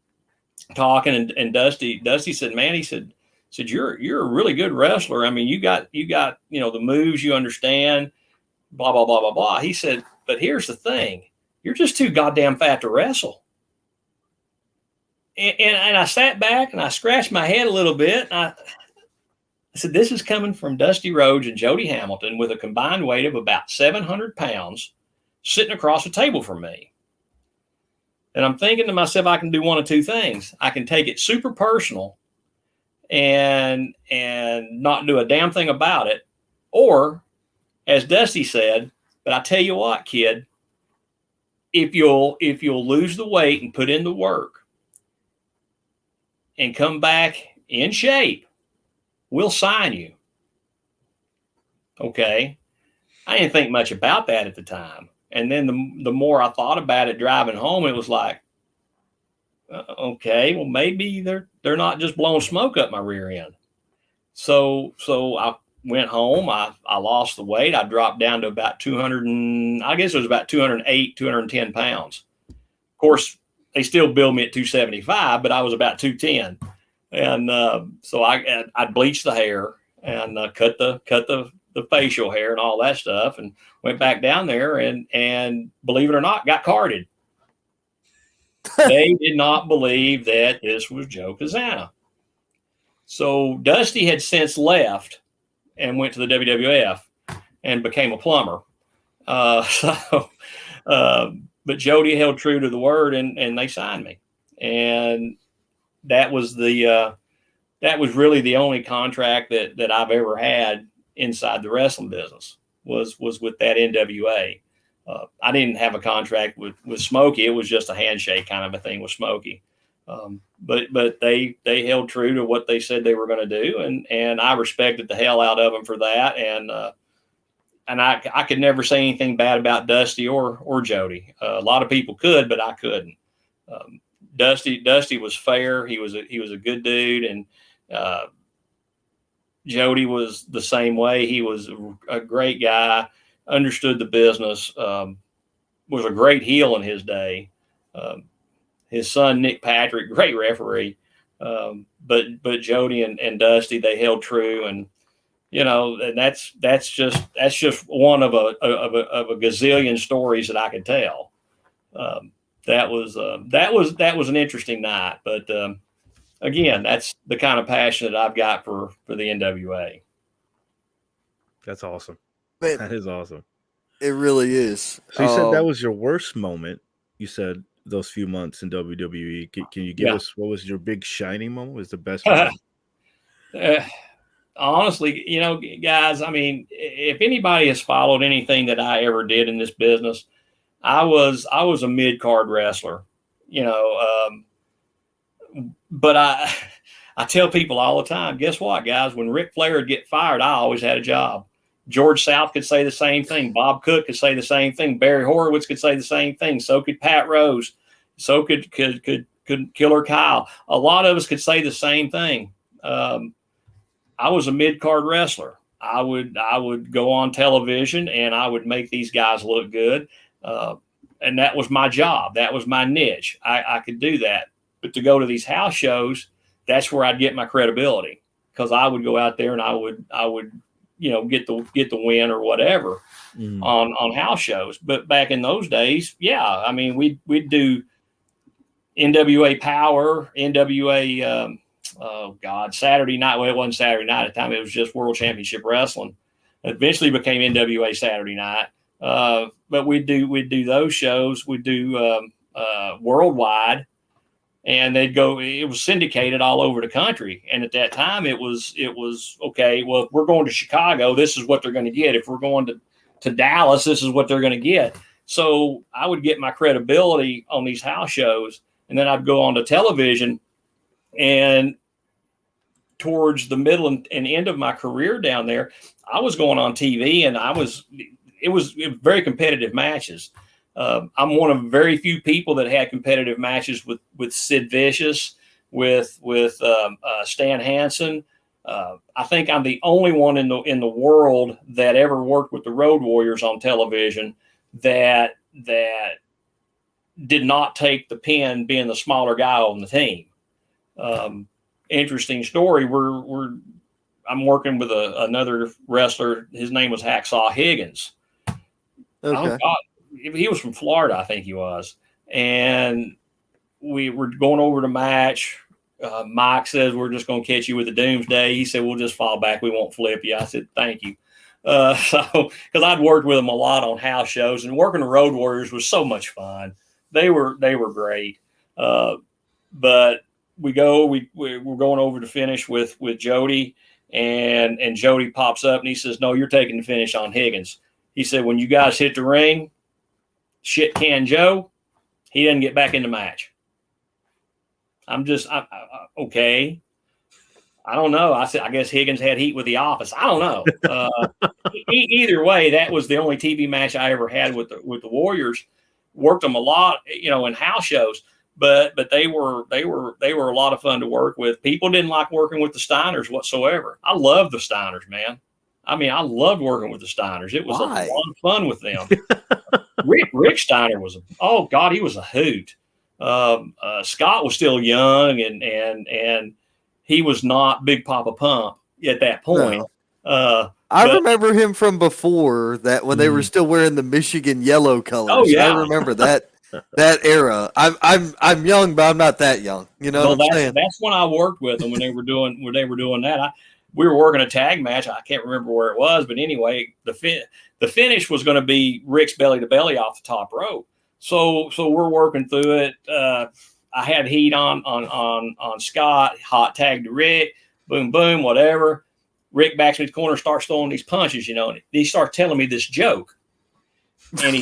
talking, and Dusty said, "Man," he said, "You're a really good wrestler. I mean, you got the moves, you understand, blah blah blah blah blah." He said, "But here's the thing: you're just too goddamn fat to wrestle." And I sat back and I scratched my head a little bit. I said, "This is coming from Dusty Rhodes and Jody Hamilton with a combined weight of about 700 pounds sitting across the table from me." And I'm thinking to myself, I can do one of two things. I can take it super personal and not do a damn thing about it. Or, as Dusty said, "But I tell you what, kid, if you'll lose the weight and put in the work and come back in shape, we'll sign you." Okay. I didn't think much about that at the time. And then the more I thought about it driving home, it was like, okay, well, maybe they're not just blowing smoke up my rear end. So I went home. I lost the weight. I dropped down to about 200 and I guess it was about 208, 210 pounds. Of course, they still billed me at 275, but I was about 210. And so I bleached the hair and cut the facial hair and all that stuff, and went back down there and believe it or not, got carded. They did not believe that this was Joe Cazana. So Dusty had since left and went to the WWF and became a plumber. But Jody held true to the word, and they signed me. And that was really the only contract that I've ever had inside the wrestling business was with that NWA. I didn't have a contract with Smokey. It was just a handshake kind of a thing with Smokey. But they held true to what they said they were going to do, and I respected the hell out of them for that. And I could never say anything bad about Dusty or Jody. A lot of people could, but I couldn't. Dusty was fair. He was a good dude, and Jody was the same way. He was a great guy, understood the business, was a great heel in his day. His son, Nick Patrick, great referee. But Jody and Dusty, they held true. And, and that's just one of a gazillion stories that I could tell. That was an interesting night, but, again, that's the kind of passion that I've got for the NWA. That's awesome. Man, that is awesome. It really is. So you said that was your worst moment. You said those few months in WWE. Can you give us what was your big shining moment? What was the best moment? Honestly, guys, I mean, if anybody has followed anything that I ever did in this business, I was a mid-card wrestler, but I tell people all the time, guess what, guys? When Ric Flair would get fired, I always had a job. George South could say the same thing. Bob Cook could say the same thing. Barry Horowitz could say the same thing. So could Pat Rose. So could Killer Kyle. A lot of us could say the same thing. I was a mid-card wrestler. I would go on television and I would make these guys look good. And that was my job. That was my niche. I could do that. But to go to these house shows, that's where I'd get my credibility, because I would go out there and I would get the win or whatever on house shows. But back in those days, I mean, we'd do NWA Power, NWA, Saturday night. Well, it wasn't Saturday night at the time. It was just World Championship Wrestling. It eventually became NWA Saturday Night. But we'd do those shows. We'd do Worldwide. And they'd go, it was syndicated all over the country. And at that time it was okay, well, if we're going to Chicago, this is what they're going to get. If we're going to Dallas, this is what they're going to get. So I would get my credibility on these house shows, and then I'd go on to television. And towards the middle and end of my career down there, I was going on TV, and it was very competitive matches. I'm one of very few people that had competitive matches with Sid Vicious, with Stan Hansen. I think I'm the only one in the world that ever worked with the Road Warriors on television that did not take the pin, being the smaller guy on the team. Interesting story. I'm working with another wrestler. His name was Hacksaw Higgins. Okay. He was from Florida, I think he was. And we were going over the match. Mike says, we're just going to catch you with the Doomsday. He said, we'll just fall back. We won't flip you. I said, thank you. Because I'd worked with him a lot on house shows, and working the Road Warriors was so much fun. They were great. But we're going over to finish with Jody, and Jody pops up and he says, no, you're taking the finish on Higgins. He said, when you guys hit the ring, shit can Joe, he doesn't get back in the match. I'm okay. I don't know. I said, I guess Higgins had heat with the office. I don't know. Either way, that was the only TV match I ever had with the Warriors. Worked them a lot, in house shows. But they were a lot of fun to work with. People didn't like working with the Steiners whatsoever. I love the Steiners, man. I mean, I loved working with the Steiners. It was a lot of fun with them. Rick Steiner was he was a hoot. Scott was still young and he was not Big Papa Pump at that point. No. I remember him from before that when they were still wearing the Michigan yellow colors. Oh yeah, I remember that era. I'm young, but I'm not that young. You know what I'm saying? That's when I worked with them when they were doing that. We were working a tag match. I can't remember where it was, but anyway, the finish was going to be Rick's belly to belly off the top rope. So we're working through it. I had heat on Scott, hot tag to Rick, boom, boom, whatever. Rick backs me to the corner, starts throwing these punches, and he starts telling me this joke. And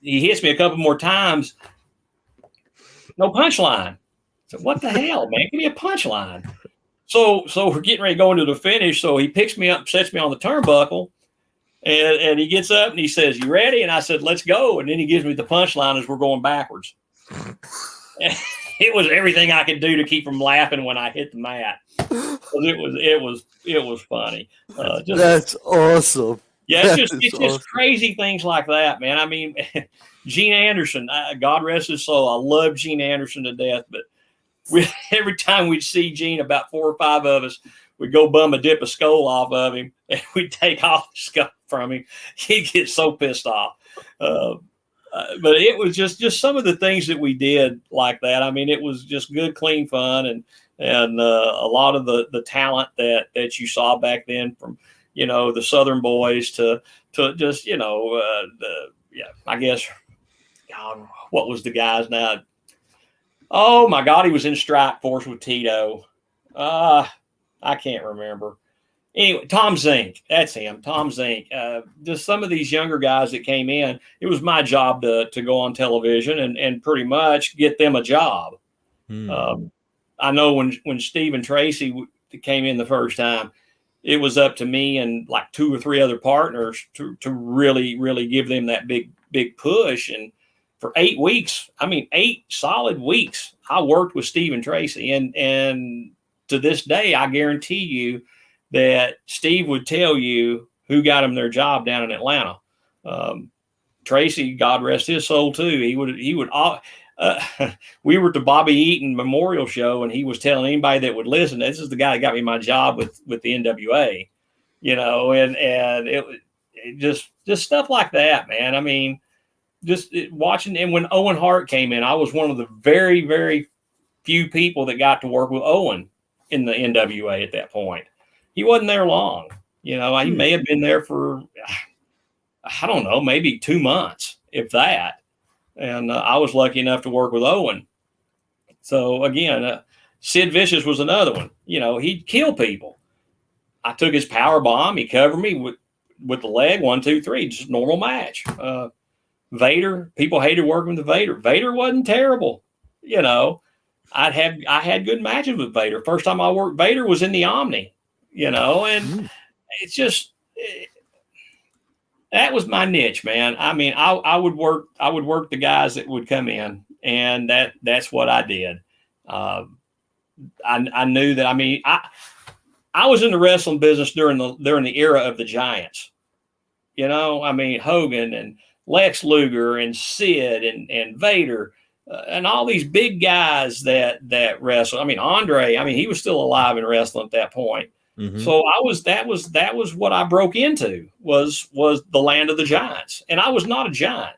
he hits me a couple more times. No punchline. So what the hell, man? Give me a punchline. So we're getting ready to go into the finish. So he picks me up, sets me on the turnbuckle, and he gets up and he says, "You ready?" And I said, "Let's go." And then he gives me the punchline as we're going backwards. It was everything I could do to keep from laughing when I hit the mat. It was funny. That's awesome. Yeah, it's just crazy things like that, man. I mean, Gene Anderson, God rest his soul. I love Gene Anderson to death, but every time we'd see Gene, about 4 or 5 of us, we'd go bum a dip of skull off of him, and we'd take off the skull from him. He'd get so pissed off. But it was just some of the things that we did like that. I mean, it was just good, clean fun, and a lot of the talent that you saw back then, from the Southern boys to just I guess, God, what was the guy's now? Oh my God, he was in Strike Force with Tito. I can't remember. Anyway, Tom Zink, that's him, Tom Zink. Just some of these younger guys that came in, it was my job to go on television and pretty much get them a job. I know when Steve and Tracy came in the first time, it was up to me and like 2 or 3 other partners to really, really give them that big push. And for 8 weeks, 8 solid weeks, I worked with Steve and Tracy. And to this day, I guarantee you that Steve would tell you who got him their job down in Atlanta. Tracy, God rest his soul too. He would. We were at the Bobby Eaton Memorial Show, and he was telling anybody that would listen, "This is the guy that got me my job with the NWA," and it just stuff like that, man. I mean, just watching. And when Owen Hart came in, I was one of the very, very few people that got to work with Owen in the NWA at that point. He wasn't there long. He may have been there for, I don't know, maybe 2 months, if that. And I was lucky enough to work with Owen. So again, Sid Vicious was another one. He'd kill people. I took his power bomb. He covered me with the leg, 1, 2, 3, just normal match. Vader, people hated working with Vader. Vader wasn't terrible. I had good matches with Vader. First time I worked Vader was in the Omni. And it's just that was my niche, man. I mean, I would work the guys that would come in, and that's what I did. I knew that. I mean, I was in the wrestling business during the era of the Giants. Hogan and Lex Luger and Sid and Vader. And all these big guys that wrestle. Andre. He was still alive and wrestling at that point. Mm-hmm. So that was what I broke into was the land of the giants, and I was not a giant.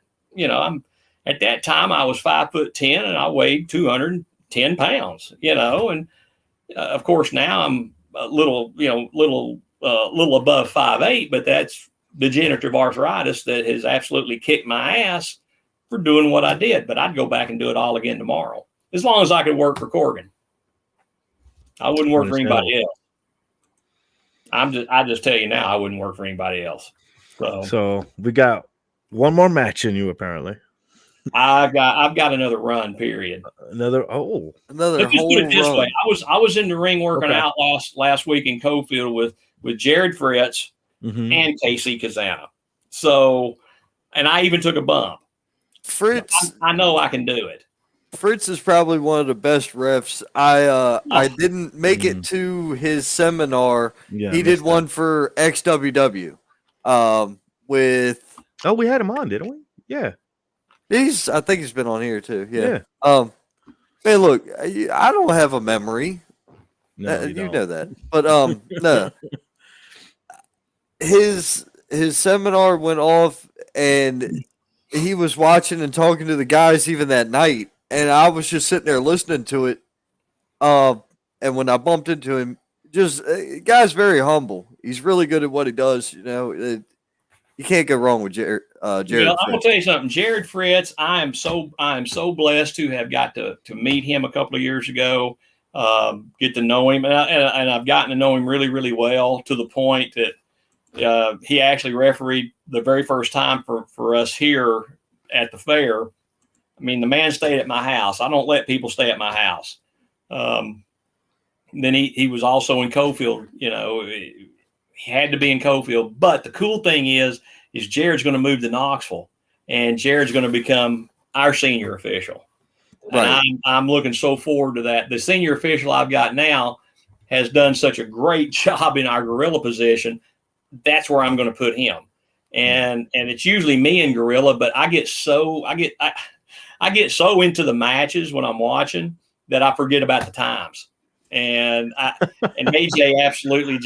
At that time I was 5'10" and I weighed 210 pounds. And of course now I'm a little above 5'8", but that's degenerative arthritis that has absolutely kicked my ass for doing what I did. But I'd go back and do it all again tomorrow, as long as I could work for Corgan. I wouldn't work for anybody else. I just tell you now, I wouldn't work for anybody else. So we got one more match in you, apparently. I've got another run. Period. Another Let's just whole put it this run. way: I was in the ring working Okay. out last week in Cofield with Jared Fritz Mhm. and Casey Cazana. So, and I even took a bump. Fritz, I know I can do it. Fritz is probably one of the best refs. I didn't make it to his seminar. Yeah, He I did missed one that. for XWW. With Oh, we had him on, didn't we? Yeah. I think he's been on here too. Yeah. Yeah. Man, look, I don't have a memory. No, You don't. know that, but no. His seminar went off, and he was watching and talking to the guys even that night, and I was just sitting there listening to it. And when I bumped into him, just guy's very humble. He's really good at what he does. You know, you can't go wrong with Jared. Jared I'm gonna tell you something, Jared Fritz. I am so blessed to have got to meet him a couple of years ago. Get to know him, and I've gotten to know him really, really well, to the point that he actually refereed the very first time for us here at the fair. I mean, the man stayed at my house. I don't let people stay at my house. Then he was also in Cofield. You know, he had to be in Cofield. But the cool thing is Jared's going to move to Knoxville, and Jared's going to become our senior official. Right. And I'm looking so forward to that. The senior official I've got now has done such a great job in our gorilla position. That's where I'm going to put him. And it's usually me and gorilla, but I get so into the matches when I'm watching that I forget about the times. And AJ absolutely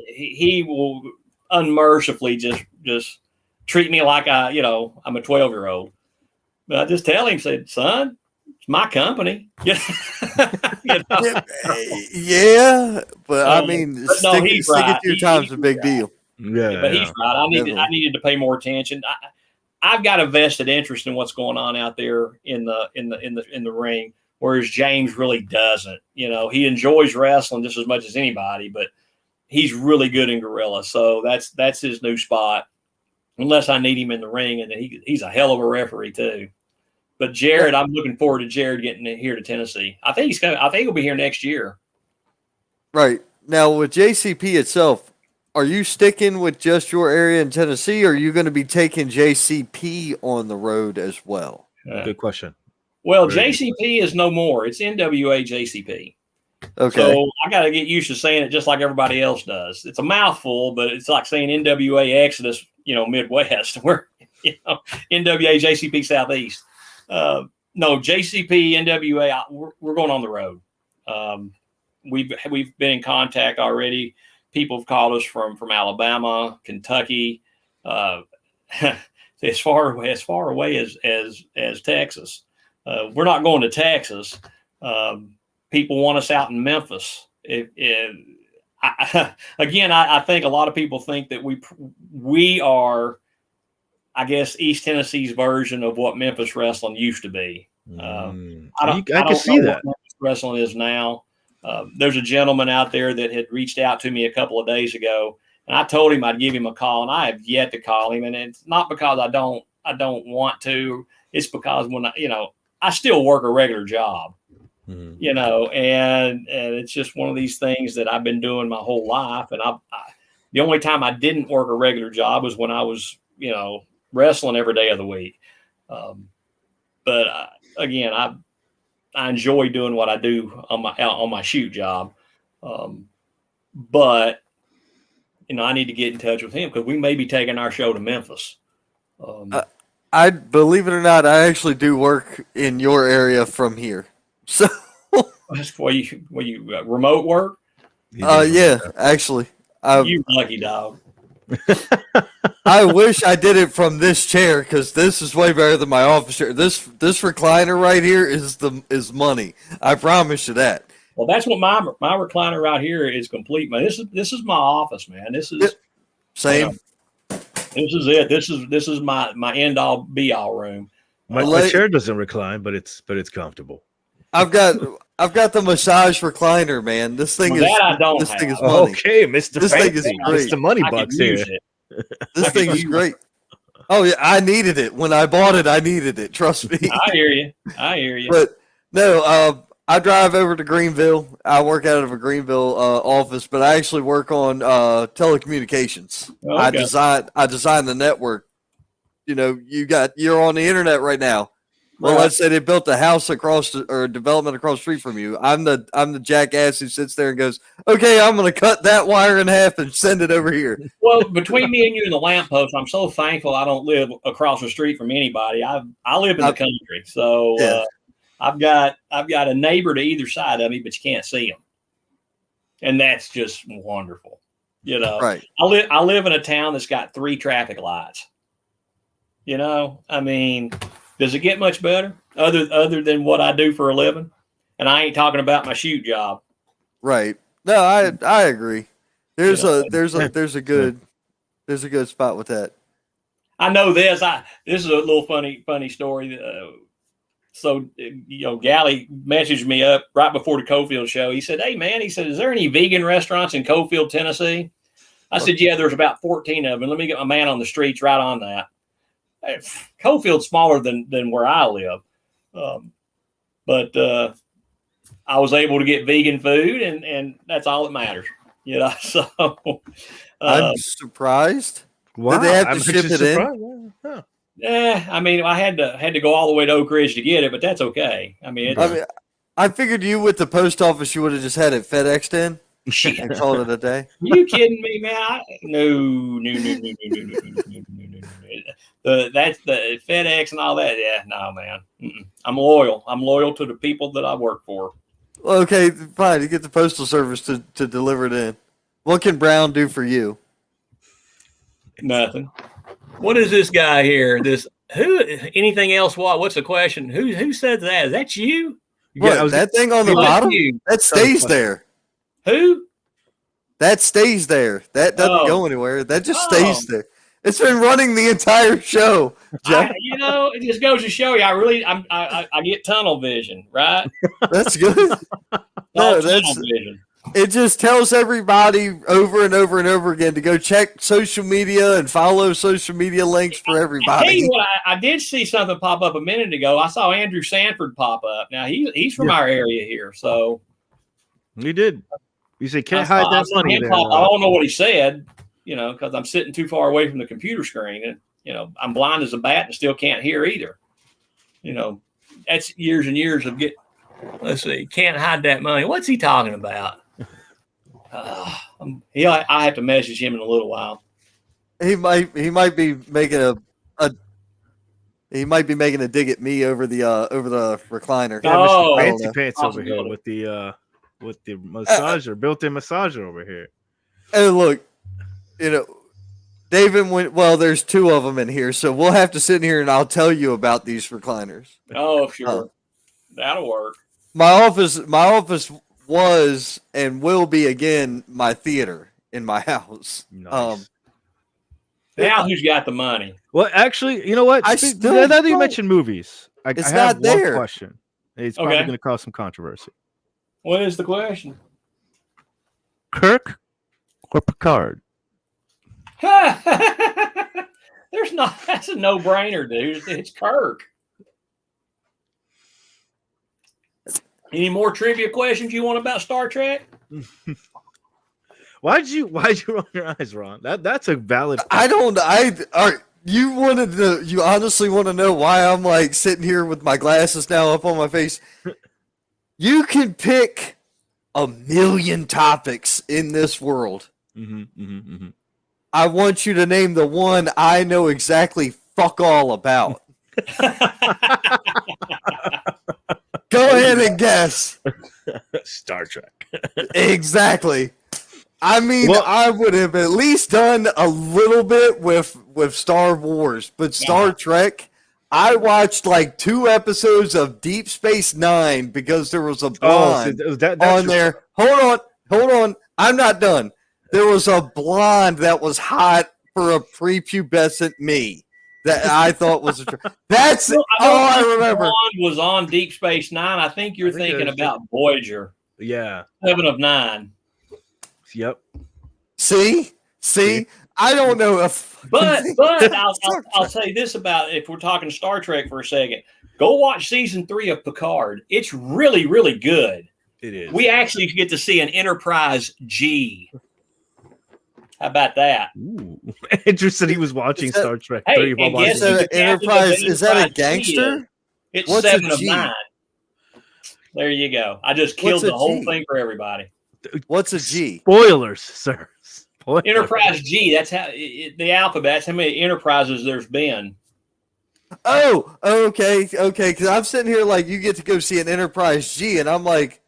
he will unmercifully just treat me like I'm a 12-year-old. But I just tell him, said, son, it's my company. Yeah, but I mean, sticking to your time's a big deal. Yeah, but he's right. I needed to pay more attention. I've got a vested interest in what's going on out there in the ring, whereas James really doesn't. You know, he enjoys wrestling just as much as anybody, but he's really good in gorilla. So that's his new spot, unless I need him in the ring, and he's a hell of a referee too. But Jared, I'm looking forward to Jared getting here to Tennessee. I think he'll be here next year. Right. Now with JCP itself, are you sticking with just your area in Tennessee, or are you going to be taking JCP on the road as well? Good question. Well, JCP is no more. It's NWA JCP. Okay. So I got to get used to saying it just like everybody else does. It's a mouthful, but it's like saying NWA Exodus, Midwest, where, NWA JCP Southeast. No, JCP, NWA, we're going on the road. We've been in contact already. People have called us from Alabama, Kentucky, as far away as Texas. We're not going to Texas. People want us out in Memphis. I think a lot of people think that we are, I guess, East Tennessee's version of what Memphis wrestling used to be. I can see that. What Memphis wrestling is now. There's a gentleman out there that had reached out to me a couple of days ago, and I told him I'd give him a call, and I have yet to call him. And it's not because I don't want to. It's because when I still work a regular job, and it's just one of these things that I've been doing my whole life. And the only time I didn't work a regular job was when I was, wrestling every day of the week. But again, I enjoy doing what I do on my shoot job. But I need to get in touch with him because we may be taking our show to Memphis. I believe it or not, I actually do work in your area from here. So that's where you remote work? Yeah, actually. You lucky dog. I wish I did it from this chair because this is way better than my office chair. This recliner right here is money. I promise you that. Well, that's what my recliner right here is complete, man. This is my office, man. This is same. This is it. This is my end all be all room. My chair doesn't recline, but it's comfortable. I've got the massage recliner, man. This thing is money. Okay, Mr. This Fancy. thing is great. Mr. Money Bucks here. This thing is great. Oh yeah, I needed it when I bought it. I needed it. Trust me. I hear you. But no, I drive over to Greenville. I work out of a Greenville office, but I actually work on telecommunications. Okay. I design the network. You know, you're on the internet right now. Well, Right. let's say they built a house or a development across the street from you. I'm the jackass who sits there and goes, "Okay, I'm going to cut that wire in half and send it over here." Well, between me and you and the lamppost, I'm so thankful I don't live across the street from anybody. I live in the country, so Yeah. I've got a neighbor to either side of me, but you can't see them, and that's just wonderful. You know, Right. I live in a town that's got 3 traffic lights. You know, I mean, does it get much better other than what I do for a living? And I ain't talking about my shoot job. Right. No, I agree. There's You a good spot with that. I know this. This is a little funny story. So, you know, Gally messaged me up right before the Cofield show. He said, "Hey, man," he said, "is there any vegan restaurants in Cofield, Tennessee?" I said, "Yeah, there's about 14 of them. Let me get my man on the streets right on that." Hey, Cofield's smaller than where I live. But I was able to get vegan food, and that's all that matters. You know, so I'm surprised. Wow, Did they have to I'm ship actually it in? surprised. Huh. yeah, I mean, I had to go all the way to Oak Ridge to get it, but that's okay. I mean, I figured you with the post office, you would have just had it FedExed in shit. and called it a day. You kidding me, man? No. That's the FedEx and all that. Yeah, no, man. I'm loyal. I'm loyal to the people that I work for. Okay, fine. You get the postal service to deliver it in. What can Brown do for you? Nothing. What is this guy here? Anything else? What's the question? Who said that? Is that you? What, that thing on the bottom? That stays there. Who? That stays there. That doesn't go anywhere. That just stays there. It's been running the entire show. You know, it just goes to show you. I get tunnel vision, right? That's good. No, tunnel vision. It just tells everybody over and over and over again to go check social media and follow social media links for everybody. I tell you what, I did see something pop up a minute ago. I saw Andrew Sanford pop up. Now he's from our area here, so he did. You say can't hide that money there. I don't know what he said, you know, because I'm sitting too far away from the computer screen, and you know I'm blind as a bat and still can't hear either. You know, that's years and years of let's see, can't hide that money. What's he talking about? I have to message him in a little while. He might be making a dig at me over the recliner. Oh, fancy pants over here with the massager, built-in massager over here. And look, you know, David there's 2 of them in here, so we'll have to sit in here and I'll tell you about these recliners. Oh, sure. That'll work. My office was and will be again my theater in my house. Nice. Now who's got the money? Well, actually, you know what? Now that you mentioned movies, I have one question. It's probably going to cause some controversy. What is the question? Kirk or Picard? That's a no-brainer, dude. It's Kirk. Any more trivia questions you want about Star Trek? Why'd you roll your eyes, Ron? That's a valid question. You honestly want to know why I'm like sitting here with my glasses now up on my face? You can pick a million topics in this world. I want you to name the one I know exactly fuck all about. Go ahead and guess. Star Trek. Exactly. I mean, I would have at least done a little bit with Star Wars, but Star Trek, I watched like 2 episodes of Deep Space Nine because there was a blonde on there. Hold on. I'm not done. There was a blonde that was hot for a prepubescent me that I thought was that's all I remember. Blonde was on Deep Space Nine. I think you're thinking about Voyager. Yeah. 7 of 9. Yep. See, I don't know if. But I'll say this about it, if we're talking Star Trek for a second. Go watch season 3 of Picard. It's really, really good. It is. We actually get to see an Enterprise G. How about that? Ooh. Interested he was watching Star Trek 3 while watching Enterprise. Is that a gangster? It's What's 7 a of G? 9. There you go. I just killed the whole thing for everybody. What's a G? Spoilers, sir. Spoilers. Enterprise G. That's how the alphabet. That's how many enterprises there's been. Oh, okay. Because I'm sitting here like you get to go see an Enterprise G, and I'm like,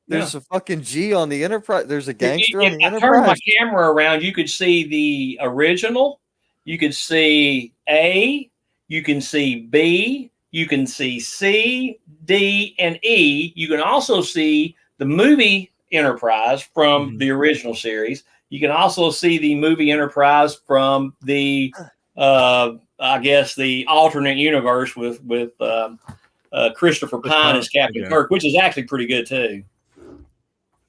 there's a fucking G on the Enterprise. There's a gangster on the Enterprise. If I turn my camera around, you could see the original. You could see A. You can see B. You can see C, D, and E. You can also see the movie Enterprise from the original series. You can also see the movie Enterprise from the, I guess, the alternate universe with Christopher Pine as Captain Kirk, which is actually pretty good too.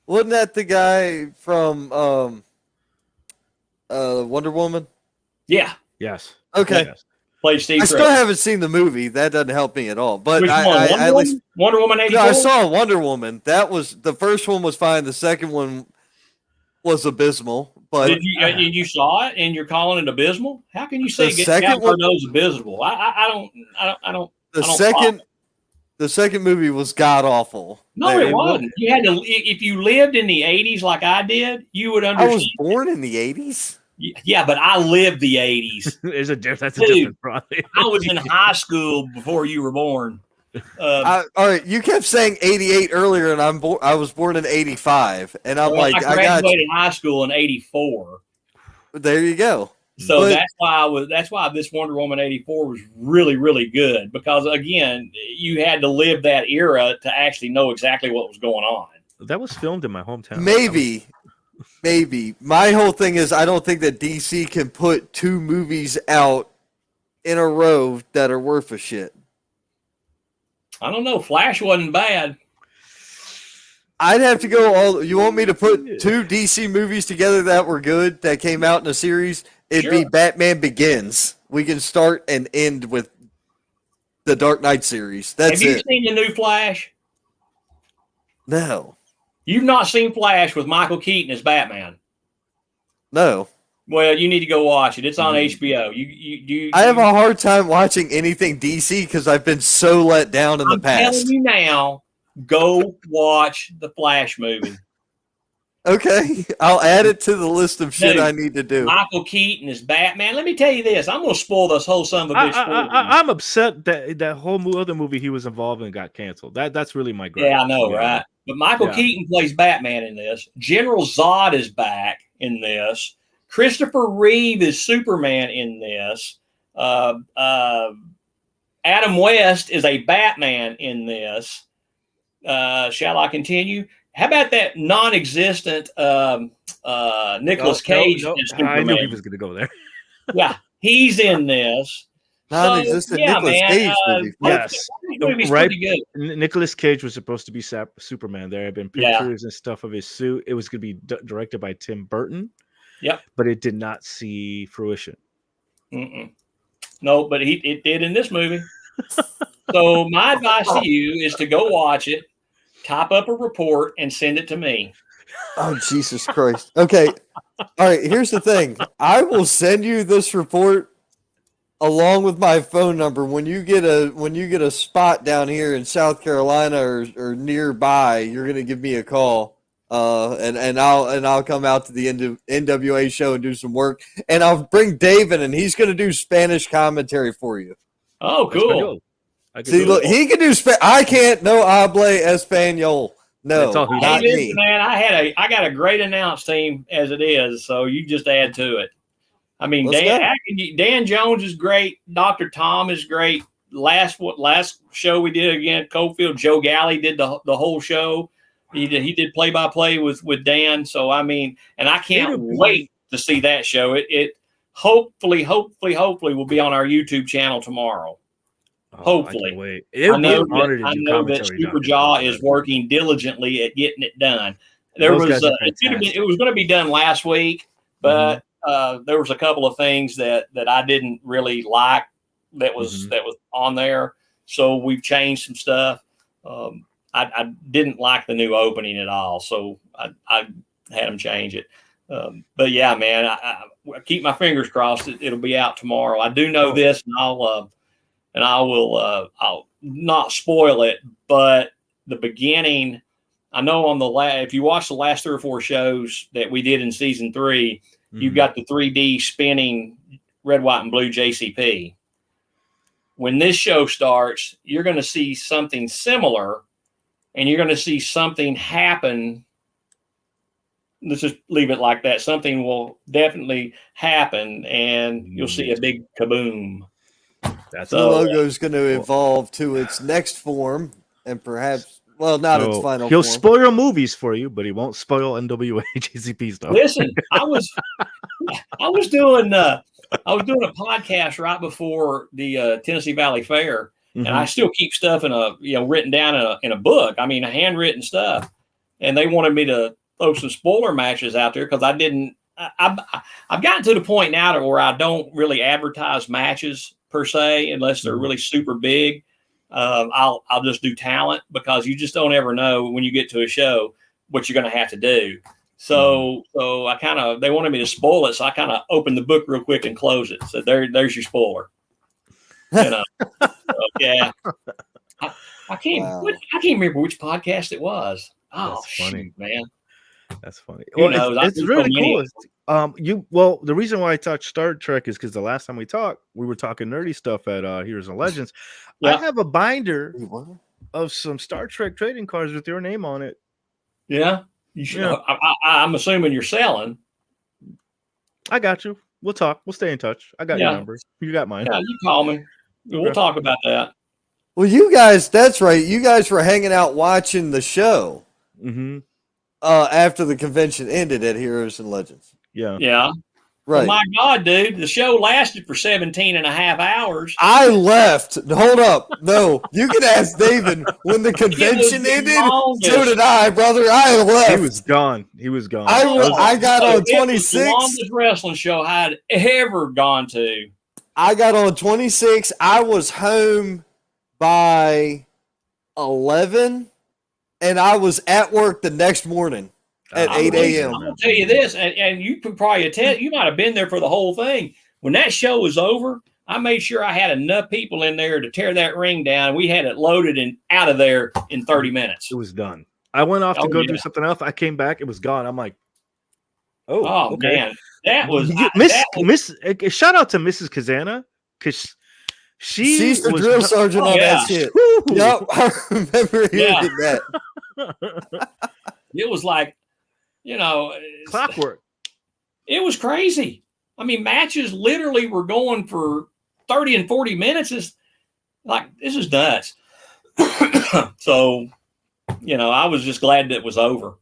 Wasn't that the guy from Wonder Woman? Yeah. Yes. Okay. Yes. Played Steve. I still haven't seen the movie. That doesn't help me at all. But Which one? I at least Wonder Woman 84? No, I saw Wonder Woman. That was the first one was fine. The second one was abysmal. But you saw it and you're calling it abysmal? How can you say the second one knows abysmal? I don't. The second movie was god awful. No, it wasn't. You had to if you lived in the 80s like I did, you would understand. I was born in the 80s. Yeah, but I lived the 80s. That's a different problem. I was in high school before you were born. All right, you kept saying 88 earlier, and I was born in 85, and I'm like, I graduated high school in 84. There you go. So that's why this Wonder Woman 84 was really, really good, because again, you had to live that era to actually know exactly what was going on. That was filmed in my hometown. Maybe. My whole thing is I don't think that DC can put 2 movies out in a row that are worth a shit. I don't know. Flash wasn't bad. I'd have to go you want me to put 2 DC movies together that were good, that came out in a series? It'd be Batman Begins. We can start and end with the Dark Knight series. That's it. Have you seen the new Flash? No. You've not seen Flash with Michael Keaton as Batman? No. Well, you need to go watch it. It's on HBO. I have a hard time watching anything DC because I've been so let down in the past. I'm telling you now, go watch the Flash movie. Okay, I'll add it to the list of shit I need to do. Michael Keaton is Batman. Let me tell you this. I'm going to spoil this whole son of a bitch for you. I'm upset that whole other movie he was involved in got canceled. That's really my gripe. Yeah, I know, right? But Michael Keaton plays Batman in this. General Zod is back in this. Christopher Reeve is Superman in this. Adam West is a Batman in this. Shall I continue? How about that non-existent Nicolas Cage? I knew he was going to go there. Yeah, he's in this. Non-existent Nicolas Cage movie. Yes, right. Good. Nicolas Cage was supposed to be Superman. There have been pictures and stuff of his suit. It was going to be directed by Tim Burton. Yep, but it did not see fruition. No, but it did in this movie. So my advice to you is to go watch it, type up a report, and send it to me. Oh, Jesus Christ. Okay. All right, here's the thing. I will send you this report along with my phone number when you get a spot down here in South Carolina or nearby. You're going to give me a call. And I'll come out to the NWA show and do some work, and I'll bring David, and he's going to do Spanish commentary for you. Oh, cool. See, look, he can do I can't. No habla español. No, not me. Man, I got a great announce team as it is, so you just add to it. I mean, Dan Jones is great. Dr. Tom is great. Last show we did again, Cofield, Joe Galley did the whole show. He did play-by-play with Dan. So, I mean, and I can't wait to see that show. It hopefully will be on our YouTube channel tomorrow. Hopefully. I know that Super Jaw is working diligently at getting it done. It was going to be done last week, but there was a couple of things that I didn't really like that was on there. So we've changed some stuff. I didn't like the new opening at all, so I had them change it. But yeah, man, I keep my fingers crossed. It'll be out tomorrow. I do know this, and I'll not spoil it, but the beginning. I know on the if you watch the last 3 or 4 shows that we did in season 3, you've got the 3D spinning red, white, and blue JCP. When this show starts, you're going to see something similar, and you're going to see something happen. Let's just leave it like that. Something will definitely happen, and you'll see a big kaboom. The logo is going to evolve to its next form, and perhaps. Well, not its final. He'll spoil movies for you, but he won't spoil NWA JCP stuff. Listen, I was doing a podcast right before the Tennessee Valley Fair, and I still keep stuff in written down in a book. I mean, a handwritten stuff, and they wanted me to throw some spoiler matches out there because I didn't. I've gotten to the point now to where I don't really advertise matches per se unless they're really super big. I'll just do talent because you just don't ever know when you get to a show what you're going to have to do. So they wanted me to spoil it, so I kind of opened the book real quick and closed it. So there's your spoiler. So, yeah, I can't remember which podcast it was. Oh, that's funny, shoot, man. That's funny. Who knows? It's really cool. The reason why I touched Star Trek is because the last time we talked, we were talking nerdy stuff at Heroes and Legends. Yeah. I have a binder of some Star Trek trading cards with your name on it. Yeah, you should. Yeah. I'm assuming you're selling. I got you. We'll talk. We'll stay in touch. I got your number. You got mine. Yeah, you call me. We'll talk about that. Well, you guys, that's right. You guys were hanging out watching the show after the convention ended at Heroes and Legends. Yeah. Yeah. Right. Oh my God, dude. The show lasted for 17 and a half hours. I left. Hold up. No, you can ask David when the convention ended. So did I, brother. I left. He was gone. I got on 26. The longest wrestling show I had ever gone to. I got on 26. I was home by 11, and I was at work the next morning. At 8 a.m. I'm going to tell you this, and you could probably attest, you might have been there for the whole thing. When that show was over, I made sure I had enough people in there to tear that ring down. We had it loaded and out of there in 30 minutes. It was done. I went off to go do something else. I came back. It was gone. I'm like, okay. Man. That was shout out to Mrs. Kazana because she's the drill sergeant on that shit. Yep, I remember hearing that. It was like, clockwork. It was crazy. I mean, matches literally were going for 30 and 40 minutes. It's like, this is nuts. So, I was just glad that it was over.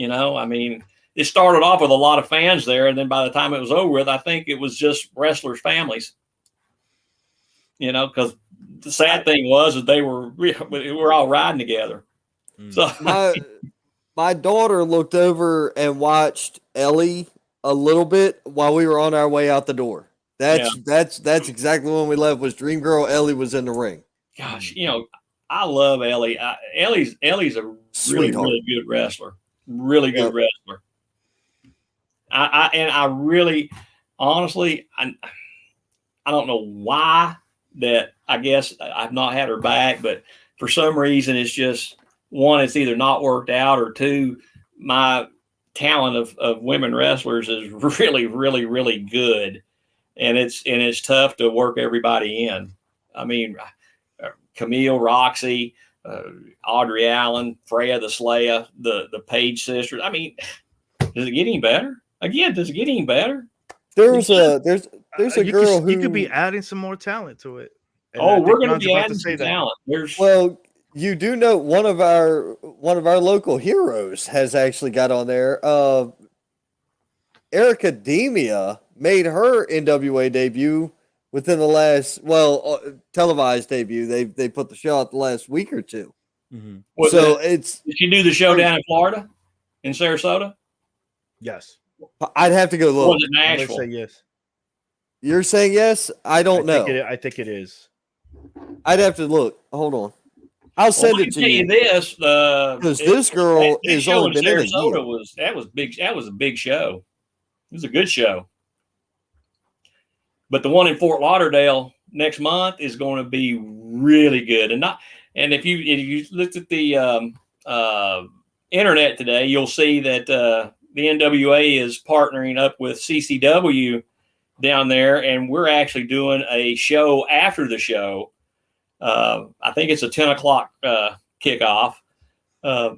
I mean, it started off with a lot of fans there. And then by the time it was over with, I think it was just wrestlers' families, because the sad thing was that we were all riding together. So my daughter looked over and watched Ellie a little bit while we were on our way out the door. That's exactly when we left. Was Dream Girl Ellie was in the ring. Gosh, I love Ellie. Ellie's a really good wrestler. Really good wrestler. I really, honestly, I don't know why that. I guess I've not had her back, but for some reason, it's just. One, it's either not worked out, or two, my talent of women wrestlers is really, really, really good, and it's tough to work everybody in. I mean, Camille, Roxy, Audrey Allen, Freya the Slayer, the Page sisters. I mean, does it get any better? Again, does it get any better? There's a girl who you could be adding some more talent to it. We're going to be adding some talent. You do know one of our local heroes has actually got on there. Erica Demia made her NWA debut within the last televised debut. They put the show out the last week or two. Did she do the show down in Florida, in Sarasota? Yes. I'd have to go Or look. was it I'm gonna Nashville? say yes. You're saying yes? I don't know. I think it is. I'd have to look. Hold on. I'll send it to you. you. This Because this girl that has show only in been in a Sarasota year. was big. That was a big show. It was a good show. But the one in Fort Lauderdale next month is going to be really good. And if you looked at the internet today, you'll see that the NWA is partnering up with CCW down there, and we're actually doing a show after the show. I think it's a 10 o'clock kickoff for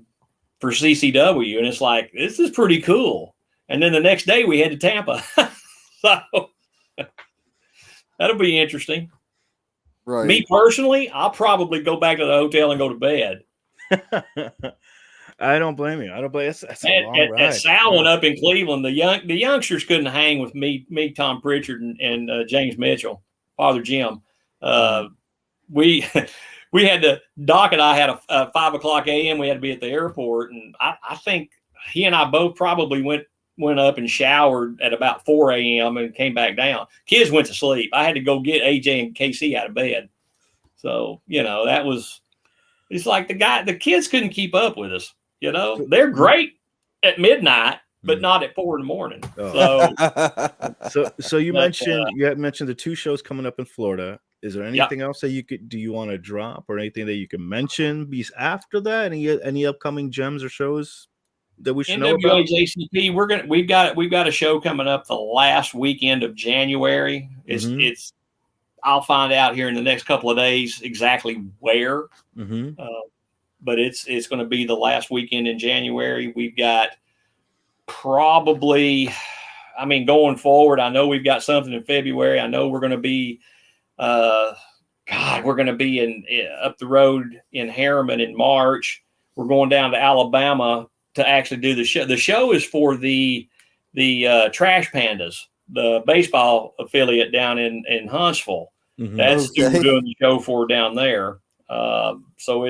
CCW, and it's like, this is pretty cool. And then the next day we head to Tampa. So that'll be interesting. Right. Me personally, I'll probably go back to the hotel and go to bed. I don't blame you. I don't blame you. That's a long ride. At Salwin up in Cleveland, the youngsters couldn't hang with me, Tom Pritchard, and James Mitchell, Father Jim. We we had to, Doc and I had a 5 o'clock a.m. We had to be at the airport, and I think he and I both probably went up and showered at about 4 a.m. and came back down. Kids went to sleep. I had to go get AJ and KC out of bed. So, it's like the kids couldn't keep up with us. They're great at midnight, but not at 4 a.m. So you had mentioned the 2 shows coming up in Florida. Is there anything else that do you want to drop, or anything that you can mention after that? Any upcoming gems or shows that we should know about? NWA SE, we've got a show coming up the last weekend of January. It's I'll find out here in the next couple of days exactly where. But it's going to be the last weekend in January. We've got probably, going forward, I know we've got something in February. I know we're going to be, we're going to be in up the road in Harriman in March. We're going down to Alabama to actually do the show. The show is for the Trash Pandas, the baseball affiliate down in Huntsville. That's who we're doing the show for down there. So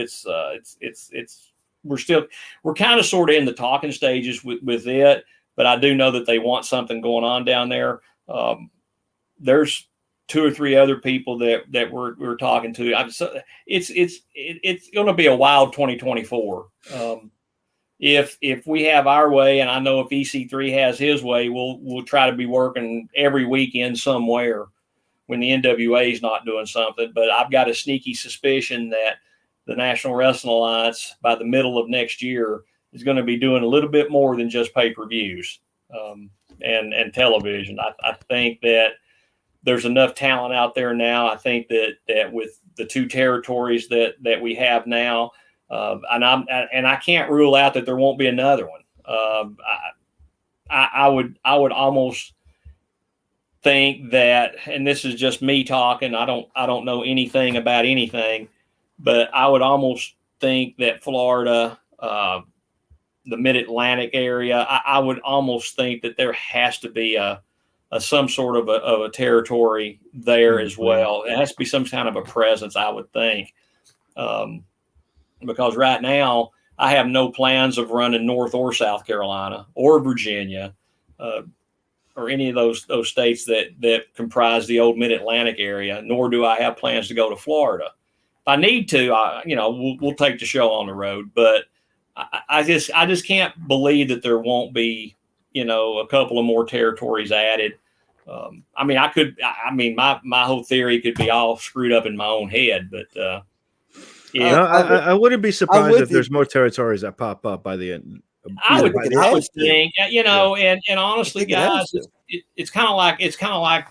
we're kind of sort of in the talking stages with it, but I do know that they want something going on down there. There's 2 or 3 other people that we're talking to. It's going to be a wild 2024. If we have our way, and I know if EC3 has his way, we'll try to be working every weekend somewhere when the NWA is not doing something. But I've got a sneaky suspicion that the National Wrestling Alliance, by the middle of next year, is going to be doing a little bit more than just pay-per-views and television. I think that there's enough talent out there now. I think that with the 2 territories that we have now, and I can't rule out that there won't be another one. I would almost think that, and this is just me talking, I don't know anything about anything, but I would almost think that Florida, the Mid-Atlantic area, I would almost think that there has to be some sort of a territory there as well. It has to be some kind of a presence, I would think, because right now I have no plans of running North or South Carolina or Virginia, or any of those states that comprise the old Mid-Atlantic area, nor do I have plans to go to Florida. If I need to, we'll take the show on the road, but I just can't believe that there won't be, a couple of more territories added. My whole theory could be all screwed up in my own head, but I wouldn't be surprised if there's more territories that pop up by the end. I would think, and honestly, guys, it's kind of like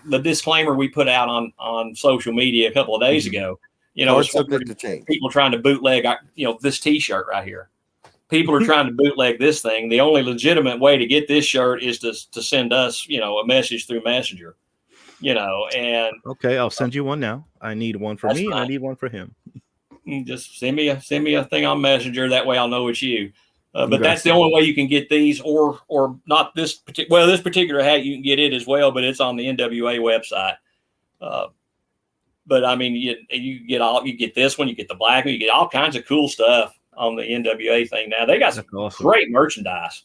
the disclaimer we put out on social media a couple of days ago. It's subject to change. People trying to bootleg, this T-shirt right here. People are trying to bootleg this thing. The only legitimate way to get this shirt is to send us, a message through Messenger. And okay, I'll send you one now. I need one for me, and I need one for him. Just send me a thing on Messenger. That way I'll know it's you. But that's the only way you can get these, or not this particular. Well, this particular hat you can get it as well, but it's on the NWA website. But you get this one, you get the black one, you get all kinds of cool stuff on the NWA thing. Now they got some great merchandise.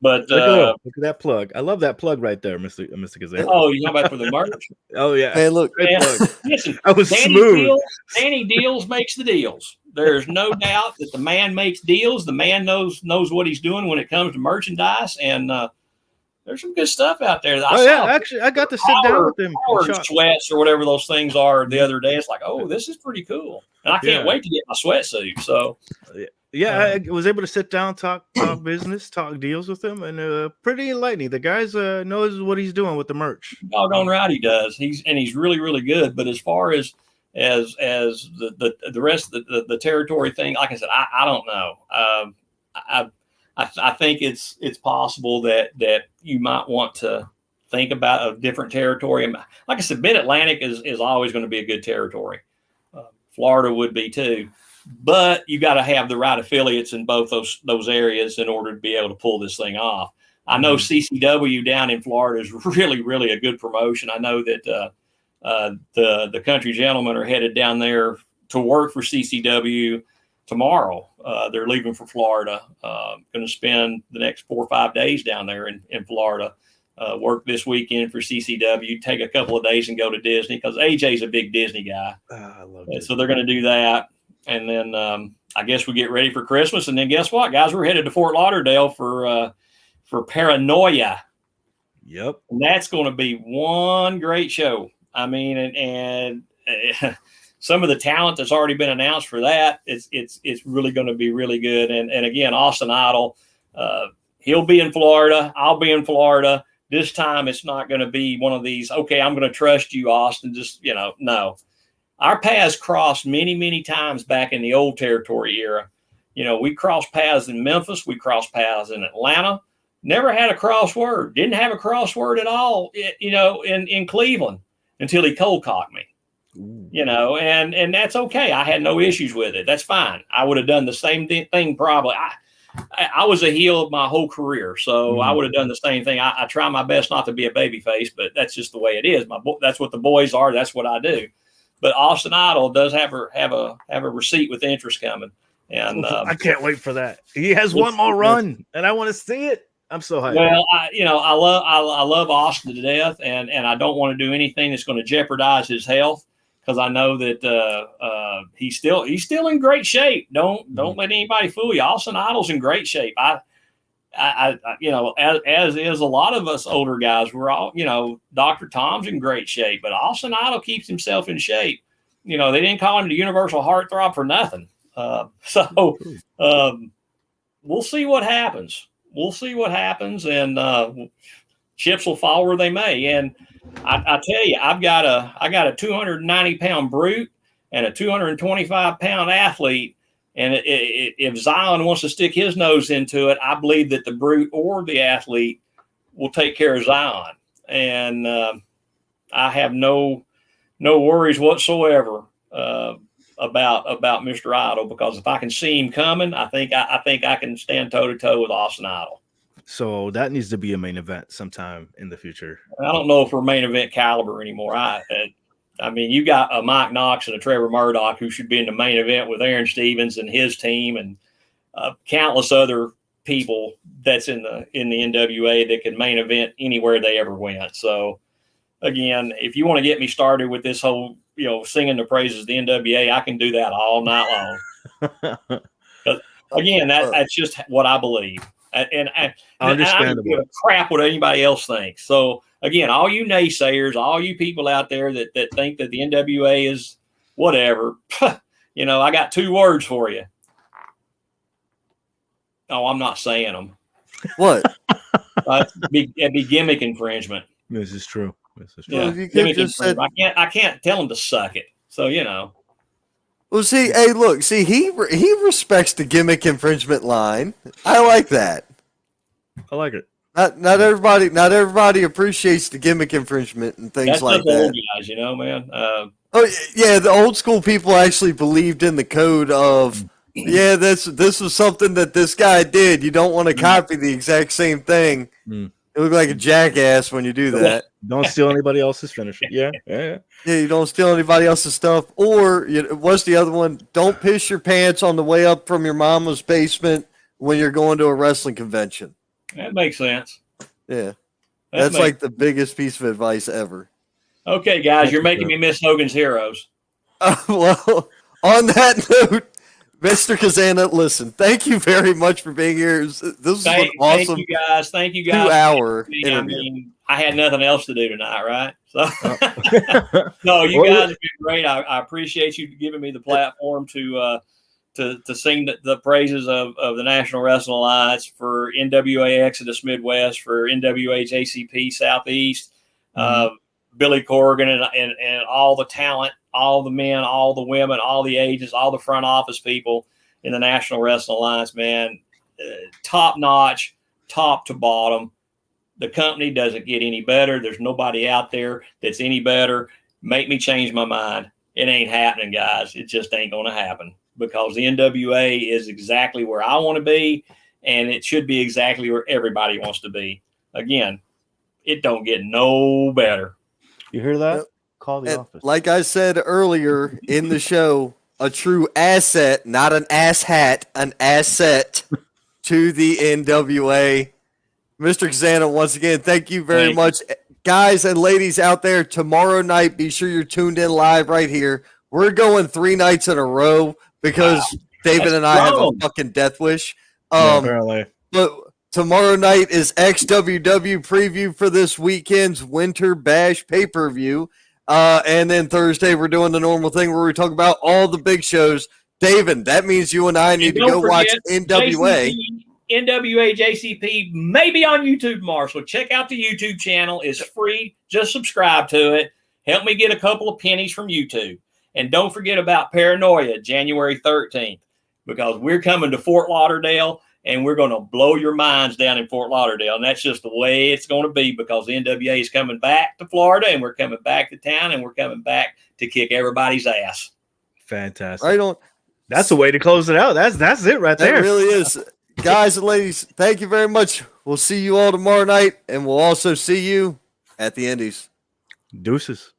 But look at that plug. I love that plug right there, Mr. Cazana. oh, you talking about for the merch? Oh yeah, Man, look, great plug. Listen, I was smooth. Danny Deals makes the deals. There's no doubt that the man makes deals. The man knows what he's doing when it comes to merchandise, and there's some good stuff out there. Actually, I got to sit down with him. Sweats or whatever those things are the other day. It's like, oh, this is pretty cool, and I can't wait to get my sweatsuit. So. Yeah, I was able to sit down, talk business, talk deals with him, and pretty enlightening. The guy's knows what he's doing with the merch. Doggone right he does. He's really, really good. But as far as the rest of the territory thing, like I said, I don't know. I think it's possible that you might want to think about a different territory. And like I said, Mid-Atlantic is always going to be a good territory. Florida would be too. But you got to have the right affiliates in both those areas in order to be able to pull this thing off. I know CCW down in Florida is really, really a good promotion. I know that the Country Gentlemen are headed down there to work for CCW tomorrow. They're leaving for Florida. Going to spend the next 4 or 5 days down there in Florida. Work this weekend for CCW. Take a couple of days and go to Disney because AJ's a big Disney guy. I love it. So they're going to do that. And then I guess we get ready for Christmas. And then guess what, guys? We're headed to Fort Lauderdale for Paranoia. Yep. And that's going to be one great show. I mean, and some of the talent that's already been announced for that, it's really going to be really good. And again, Austin Idol, he'll be in Florida. I'll be in Florida. This time it's not going to be one of these, okay, I'm going to trust you, Austin. Just, no. Our paths crossed many, many times back in the old territory era. We crossed paths in Memphis. We crossed paths in Atlanta. Never had a crossword. Didn't have a crossword at all, in Cleveland until he cold cocked me. Ooh. And that's okay. I had no issues with it. That's fine. I would have done the same thing probably. I was a heel my whole career, so I would have done the same thing. I try my best not to be a baby face, but that's just the way it is. That's what the boys are. That's what I do. But Austin Idol does have a receipt with interest coming, and I can't wait for that. He has one more run, and I want to see it. I'm so hyped. Well, I love Austin to death, and I don't want to do anything that's going to jeopardize his health because I know that he's still in great shape. Don't let anybody fool you. Austin Idol's in great shape. I as is a lot of us older guys, we're all, Dr. Tom's in great shape, but Austin Idol keeps himself in shape. They didn't call him the universal heartthrob for nothing. So we'll see what happens. And chips will fall where they may. And I tell you, I got a 290-pound brute and a 225-pound athlete. And if Zion wants to stick his nose into it, I believe that the brute or the athlete will take care of Zion. And I have no worries whatsoever about Mr. Idol, because if I can see him coming, I think I can stand toe to toe with Austin Idol. So that needs to be a main event sometime in the future. I don't know if we're main event caliber anymore. I mean, you got a Mike Knox and a Trevor Murdoch who should be in the main event with Aaron Stevens and his team, and countless other people that's in the NWA that can main event anywhere they ever went. So, again, if you want to get me started with this whole, singing the praises of the NWA, I can do that all night long. But again, that's just what I believe. And I don't give a crap what anybody else thinks. So, again, all you naysayers, all you people out there that think that the NWA is whatever, I got 2 words for you. Oh, I'm not saying them. What? It'd be gimmick infringement. This is true. Yeah, well, gimmick infringement. I can't tell them to suck it. So, Well, see, he respects the gimmick infringement line. I like that. I like it. Not everybody appreciates the gimmick infringement and things that's like that. Old guys, man. Oh yeah, the old school people actually believed in the code of this was something that this guy did. You don't want to copy the exact same thing. You look like a jackass when you do that. Don't steal anybody else's finisher. Yeah. Yeah, you don't steal anybody else's stuff. Or what's the other one? Don't piss your pants on the way up from your mama's basement when you're going to a wrestling convention. That makes sense. Yeah. That's like the biggest piece of advice ever. Okay, guys, you're making me miss Hogan's Heroes. Well, on that note, Mr. Cazana, listen, thank you very much for being here. This is an awesome thank you guys. 2-hour interview. I mean, I had nothing else to do tonight, right? So, no, you guys have been great. I appreciate you giving me the platform to sing the praises of the National Wrestling Alliance, for NWA Exodus Midwest, for NWA JCP Southeast, Billy Corgan, and all the talent, all the men, all the women, all the agents, all the front office people in the National Wrestling Alliance, man. Top notch, top to bottom. The company doesn't get any better. There's nobody out there that's any better. Make me change my mind. It ain't happening, guys. It just ain't going to happen, because the NWA is exactly where I want to be, and it should be exactly where everybody wants to be. Again, it don't get no better. You hear that? Yep. Call the office. Like I said earlier in the show, a true asset, not an ass hat, an asset to the NWA. Mr. Cazana, once again, thank you very much. Guys and ladies out there, tomorrow night, be sure you're tuned in live right here. We're going 3 nights in a row because David and I have a fucking death wish. Apparently. But tomorrow night is XWW preview for this weekend's Winter Bash pay-per-view. And then Thursday, we're doing the normal thing where we talk about all the big shows. David, that means you and I need to go watch NWA. NWA JCP, maybe on YouTube, Marshall. Check out the YouTube channel. It's free. Just subscribe to it. Help me get a couple of pennies from YouTube. And don't forget about Paranoia, January 13th, because we're coming to Fort Lauderdale, and we're going to blow your minds down in Fort Lauderdale. And that's just the way it's going to be, because the NWA is coming back to Florida, and we're coming back to town, and we're coming back to kick everybody's ass. Fantastic. Right on. That's the way to close it out. That's it right there. It really is. Guys and ladies, thank you very much. We'll see you all tomorrow night, and we'll also see you at the Indies. Deuces.